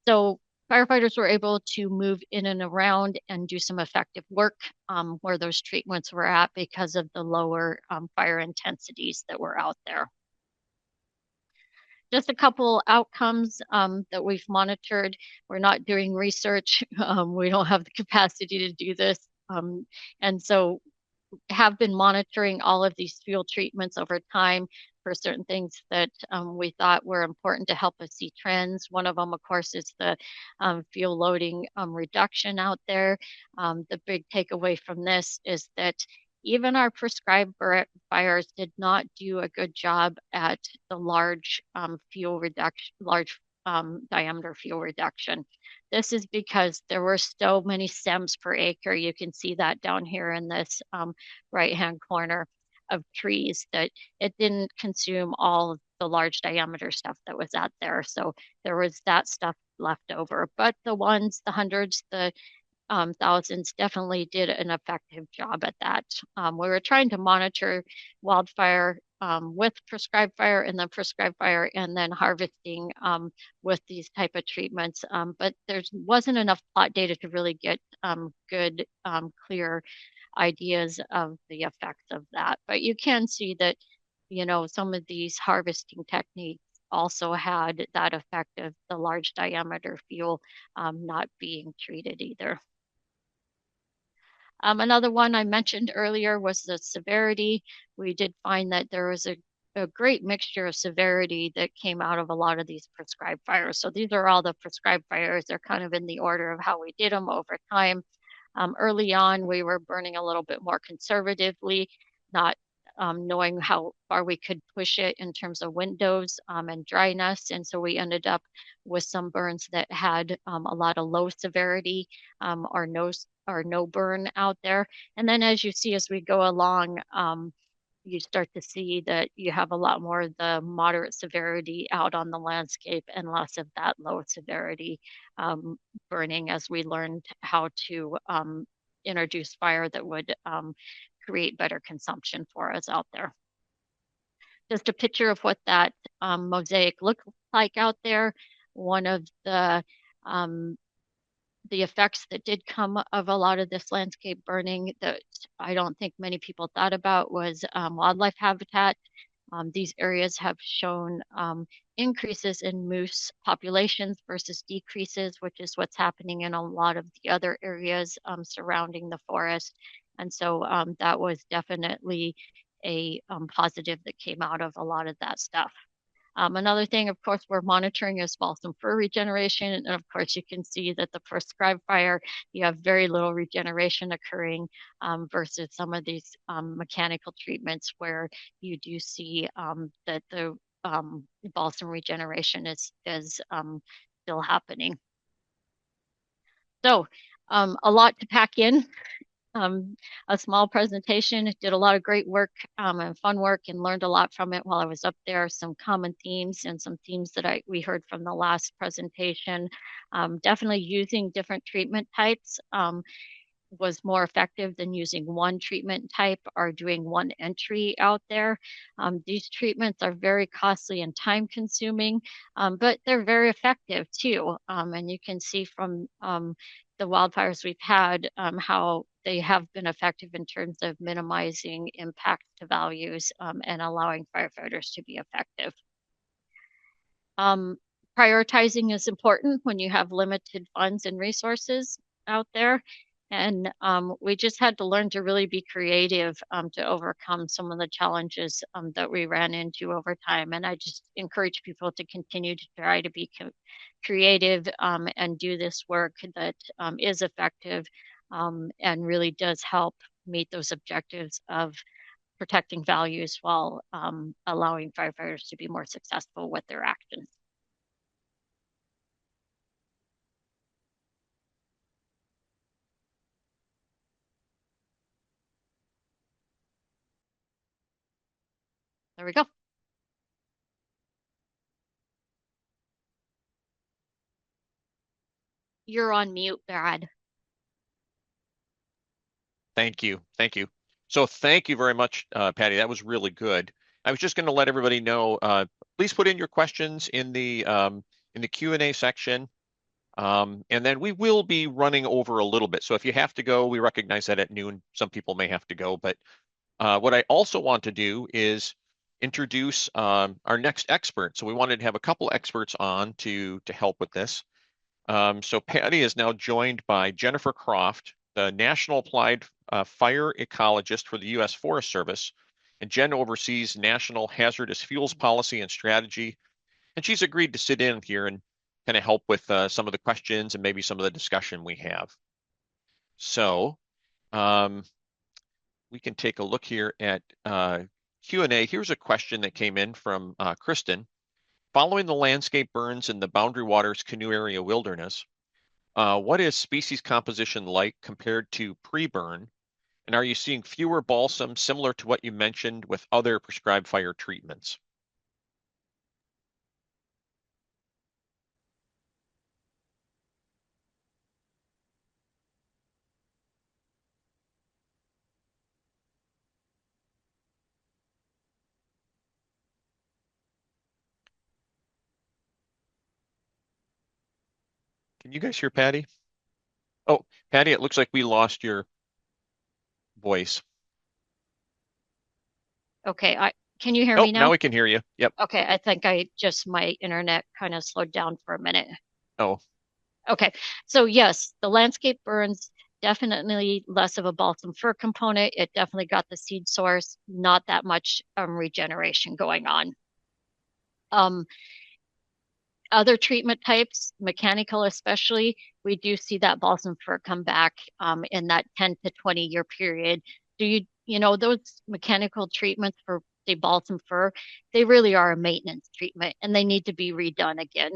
C: So firefighters were able to move in and around and do some effective work where those treatments were at because of the lower fire intensities that were out there. Just a couple outcomes that we've monitored. We're not doing research. We don't have the capacity to do this. And so have been monitoring all of these fuel treatments over time for certain things that we thought were important to help us see trends. One of them, of course, is the fuel loading reduction out there. The big takeaway from this is that even our prescribed fires did not do a good job at the large fuel reduction, large diameter fuel reduction. This is because there were so many stems per acre. You can see that down here in this right-hand corner of trees that it didn't consume all of the large diameter stuff that was out there. So there was that stuff left over. But the ones, the hundreds, the thousands definitely did an effective job at that. We were trying to monitor wildfire with prescribed fire and then prescribed fire and then harvesting with these type of treatments. But there wasn't enough plot data to really get good, clear ideas of the effects of that. But you can see that, you know, some of these harvesting techniques also had that effect of the large diameter fuel not being treated either. Another one I mentioned earlier was the severity. We did find that there was a great mixture of severity that came out of a lot of these prescribed fires. So these are all the prescribed fires. They're kind of in the order of how we did them over time. Early on, we were burning a little bit more conservatively, not knowing how far we could push it in terms of windows and dryness. And so we ended up with some burns that had a lot of low severity or no burn out there. And then as you see, as we go along, you start to see that you have a lot more of the moderate severity out on the landscape and less of that low severity burning as we learned how to introduce fire that would create better consumption for us out there. Just a picture of what that mosaic looked like out there. One of the effects that did come of a lot of this landscape burning that I don't think many people thought about was wildlife habitat. These areas have shown increases in moose populations versus decreases, which is what's happening in a lot of the other areas surrounding the forest. And so that was definitely a positive that came out of a lot of that stuff. Another thing, of course, we're monitoring is balsam fir regeneration. And of course, you can see that the prescribed fire, you have very little regeneration occurring versus some of these mechanical treatments where you do see that the balsam regeneration is still happening. So a lot to pack in. A small presentation. Did a lot of great work and fun work and learned a lot from it while I was up there. Some common themes and some themes that we heard from the last presentation. Definitely using different treatment types was more effective than using one treatment type or doing one entry out there. These treatments are very costly and time consuming, but they're very effective too. And you can see from the wildfires we've had how they have been effective in terms of minimizing impact to values and allowing firefighters to be effective. Prioritizing is important when you have limited funds and resources out there. And we just had to learn to really be creative to overcome some of the challenges that we ran into over time. And I just encourage people to continue to try to be creative and do this work that is effective and really does help meet those objectives of protecting values while allowing firefighters to be more successful with their actions. There we go. You're on mute, Brad.
A: Thank you. Thank you. So thank you very much, Patty. That was really good. I was just going to let everybody know, please put in your questions in the Q&A section. And then we will be running over a little bit. So if you have to go, we recognize that at noon, some people may have to go. But what I also want to do is introduce our next expert. So we wanted to have a couple experts on to help with this. So Patty is now joined by Jennifer Croft, the National Applied Fire Ecologist for the U.S. Forest Service. And Jen oversees National Hazardous Fuels Policy and Strategy. And she's agreed to sit in here and kind of help with some of the questions and maybe some of the discussion we have. So we can take a look here at Q&A. Here's a question that came in from Kristen. Following the landscape burns in the Boundary Waters Canoe Area Wilderness, what is species composition like compared to pre-burn? And are you seeing fewer balsam similar to what you mentioned with other prescribed fire treatments? Can you guys hear Patty? Oh, Patty, it looks like we lost your voice.
C: Okay, can you hear
A: Oh,
C: me now?
A: now we can hear you. Yep.
C: Okay, I think my internet kind of slowed down for a minute.
A: Oh,
C: Okay, so yes, the landscape burns definitely less of a balsam fir component. It definitely got the seed source, not that much regeneration going on. Other treatment types, mechanical especially, we do see that balsam fir come back in that 10 to 20 year period. Those mechanical treatments for the balsam fir, they really are a maintenance treatment and they need to be redone again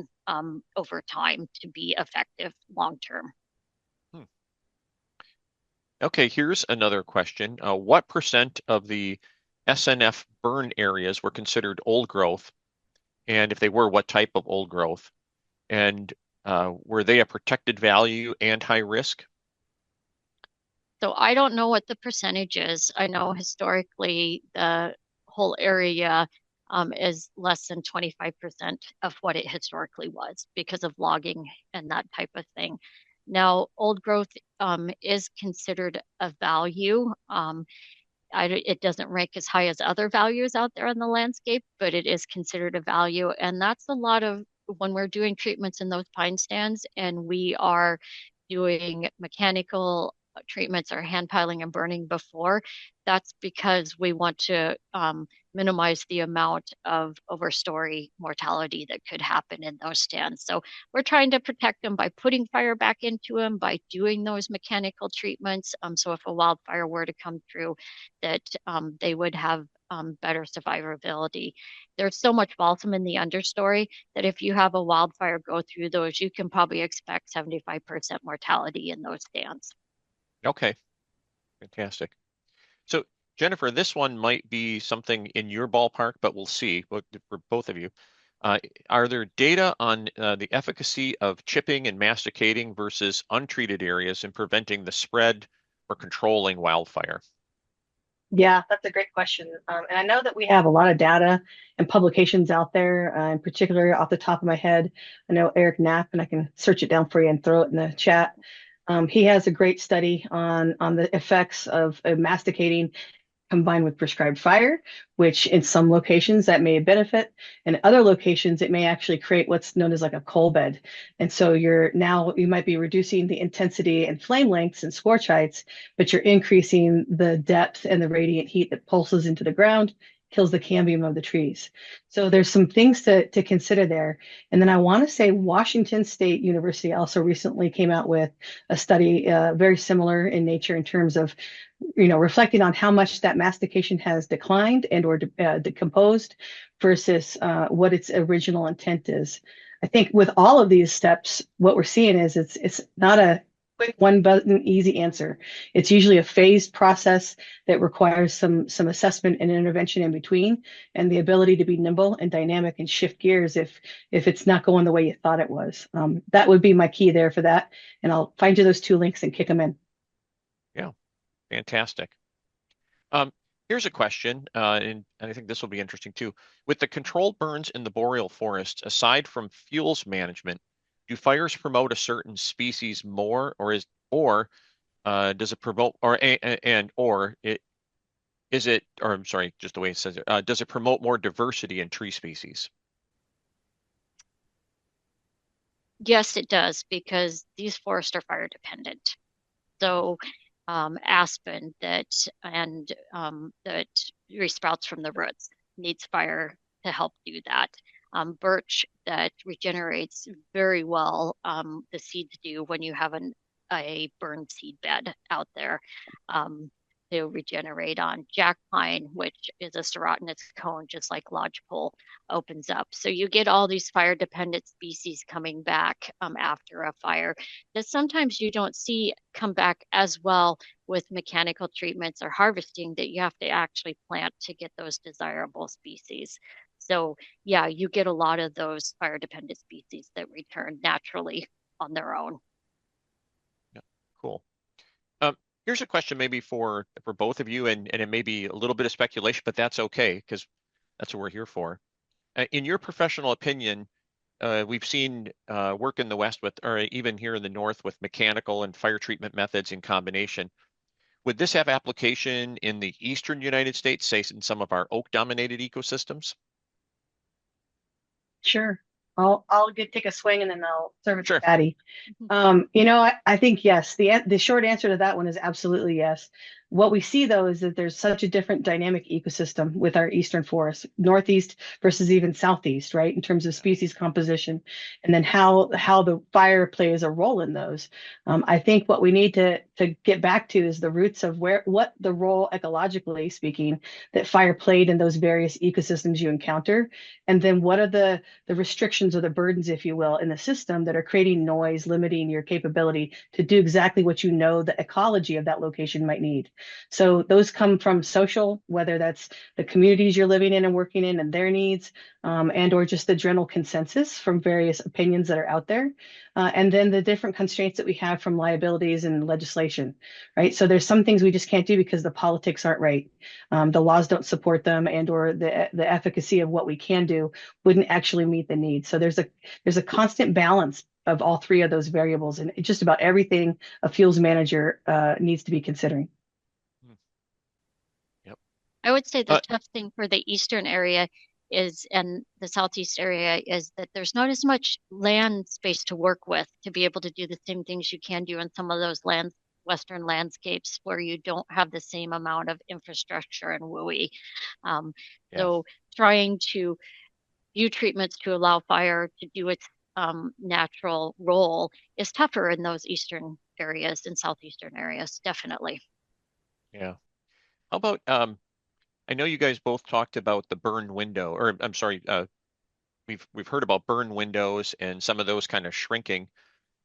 C: over time to be effective long term.
A: Okay, here's another question. What percent of the SNF burn areas were considered old growth? And if they were, what type of old growth? And were they a protected value and high risk?
C: So I don't know what the percentage is. I know historically the whole area is less than 25% of what it historically was because of logging and that type of thing. Now, old growth is considered a value. It doesn't rank as high as other values out there in the landscape, but it is considered a value. And that's a lot of when we're doing treatments in those pine stands and we are doing mechanical treatments or hand piling and burning before, that's because we want to minimize the amount of overstory mortality that could happen in those stands. So we're trying to protect them by putting fire back into them, by doing those mechanical treatments. So if a wildfire were to come through, that they would have better survivability. There's so much balsam in the understory that if you have a wildfire go through those, you can probably expect 75% mortality in those stands.
A: Okay, fantastic. So Jennifer, this one might be something in your ballpark, but we'll see for both of you. Are there data on the efficacy of chipping and masticating versus untreated areas in preventing the spread or controlling wildfire?
D: Yeah, that's a great question. And I know that we have a lot of data and publications out there, in particular off the top of my head. I know Eric Knapp, and I can search it down for you and throw it in the chat. He has a great study on the effects of masticating combined with prescribed fire, which in some locations that may benefit. In other locations, it may actually create what's known as like a coal bed. And so you might be reducing the intensity and flame lengths and scorch heights, but you're increasing the depth and the radiant heat that pulses into the ground, kills the cambium of the trees. So there's some things to consider there. And then I want to say Washington State University also recently came out with a study very similar in nature in terms of reflecting on how much that mastication has declined and or decomposed versus what its original intent is. I think with all of these steps, what we're seeing is it's not a quick one button easy answer. It's usually a phased process that requires some assessment and intervention in between, and the ability to be nimble and dynamic and shift gears if it's not going the way you thought it was. That would be my key there for that, and I'll find you those two links and kick them in.
A: Yeah. Fantastic. Here's a question, and I think this will be interesting too. With the controlled burns in the boreal forest, aside from fuels management, do fires promote a certain species more, or does it promote, or I'm sorry, just the way it says it, does it promote more diversity in tree species?
C: Yes, it does, because these forests are fire dependent. So aspen that resprouts from the roots needs fire to help do that. Birch that regenerates very well, the seeds do when you have a burned seed bed out there. To regenerate on. Jack pine, which is a serotinous cone, just like lodgepole, opens up. So you get all these fire dependent species coming back after a fire that sometimes you don't see come back as well with mechanical treatments or harvesting, that you have to actually plant to get those desirable species. So yeah, you get a lot of those fire dependent species that return naturally on their own.
A: Yeah, cool. Um, Here's a question maybe for both of you, and it may be a little bit of speculation, but that's okay because that's what we're here for. In your professional opinion, we've seen work in the West with, or even here in the North, with mechanical and fire treatment methods in combination. Would this have application in the Eastern United States, say in some of our oak-dominated ecosystems?
D: Sure. I'll take a swing and then I'll serve it to
A: Sure.
D: Patty. I think yes. The short answer to that one is absolutely yes. What we see though is that there's such a different dynamic ecosystem with our eastern forests, northeast versus even southeast, right? In terms of species composition, and then how the fire plays a role in those. I think what we need to get back to is the roots of what the role, ecologically speaking, that fire played in those various ecosystems you encounter, and then what are the restrictions or the burdens, if you will, in the system that are creating noise, limiting your capability to do exactly what you know the ecology of that location might need. So those come from social, whether that's the communities you're living in and working in and their needs, and or just the general consensus from various opinions that are out there. And then the different constraints that we have from liabilities and legislation, right? So there's some things we just can't do because the politics aren't right. The laws don't support them, and or the efficacy of what we can do wouldn't actually meet the needs. So there's a constant balance of all three of those variables, and just about everything a fuels manager needs to be considering.
A: Yep.
C: I would say the tough thing for the eastern area and the southeast area is that there's not as much land space to work with to be able to do the same things you can do in some of those western landscapes where you don't have the same amount of infrastructure and WUI. So trying to view treatments to allow fire to do its natural role is tougher in those eastern areas and southeastern areas, definitely.
A: Yeah. How about I know you guys both talked about the burn window, or I'm sorry, we've heard about burn windows and some of those kind of shrinking.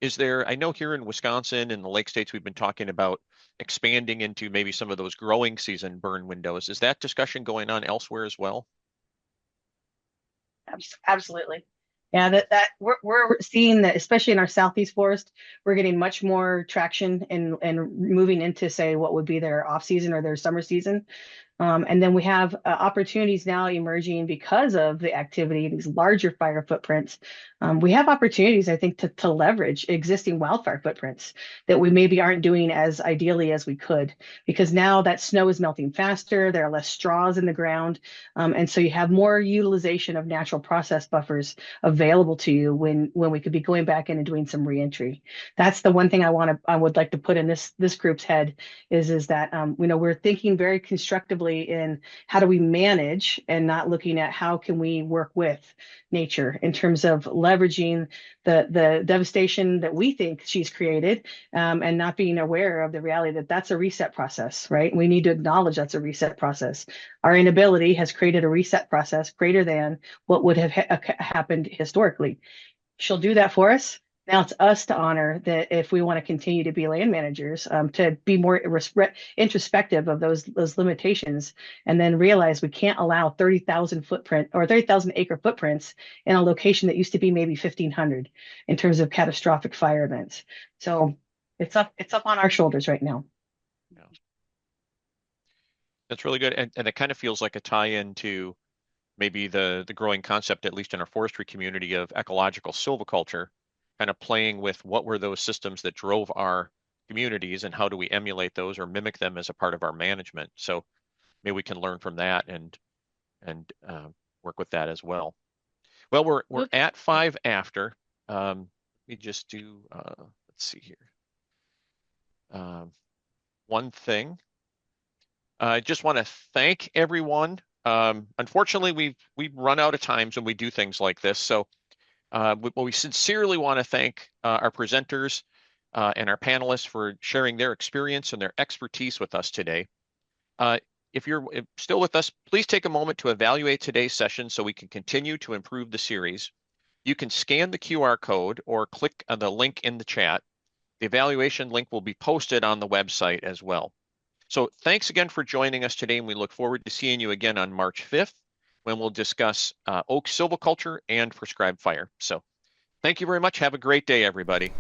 A: Is there, I know here in Wisconsin and the Lake States, we've been talking about expanding into maybe some of those growing season burn windows. Is that discussion going on elsewhere as well?
D: Absolutely. Yeah, that we're seeing that, especially in our southeast forest, we're getting much more traction and moving into, say, what would be their off season or their summer season. And then we have opportunities now emerging because of the activity, these larger fire footprints. We have opportunities, I think, to leverage existing wildfire footprints that we maybe aren't doing as ideally as we could, because now that snow is melting faster, there are less straws in the ground. And so you have more utilization of natural process buffers available to you when we could be going back in and doing some reentry. That's the one thing I would like to put in this group's head is that we're thinking very constructively in how do we manage and not looking at how can we work with nature in terms of leveraging the devastation that we think she's created, and not being aware of the reality that that's a reset process, right? We need to acknowledge that's a reset process. Our inability has created a reset process greater than what would have happened historically. She'll do that for us. Now it's us to honor that if we want to continue to be land managers, to be more introspective of those limitations, and then realize we can't allow 30,000 acre footprints in a location that used to be maybe 1,500 in terms of catastrophic fire events. So it's up on our shoulders right now.
A: That's really good. And it kind of feels like a tie-in to maybe the growing concept, at least in our forestry community, of ecological silviculture, kind of playing with what were those systems that drove our communities and how do we emulate those or mimic them as a part of our management. So maybe we can learn from that and work with that as well. Well, we're
C: Okay.
A: at 5 after. We just do let's see here. One thing. I just want to thank everyone. Unfortunately, we've run out of times when we do things like this. So we sincerely want to thank our presenters and our panelists for sharing their experience and their expertise with us today. If you're still with us, please take a moment to evaluate today's session so we can continue to improve the series. You can scan the QR code or click on the link in the chat. The evaluation link will be posted on the website as well. So thanks again for joining us today, and we look forward to seeing you again on March 5th when we'll discuss oak silviculture and prescribed fire. So thank you very much. Have a great day, everybody.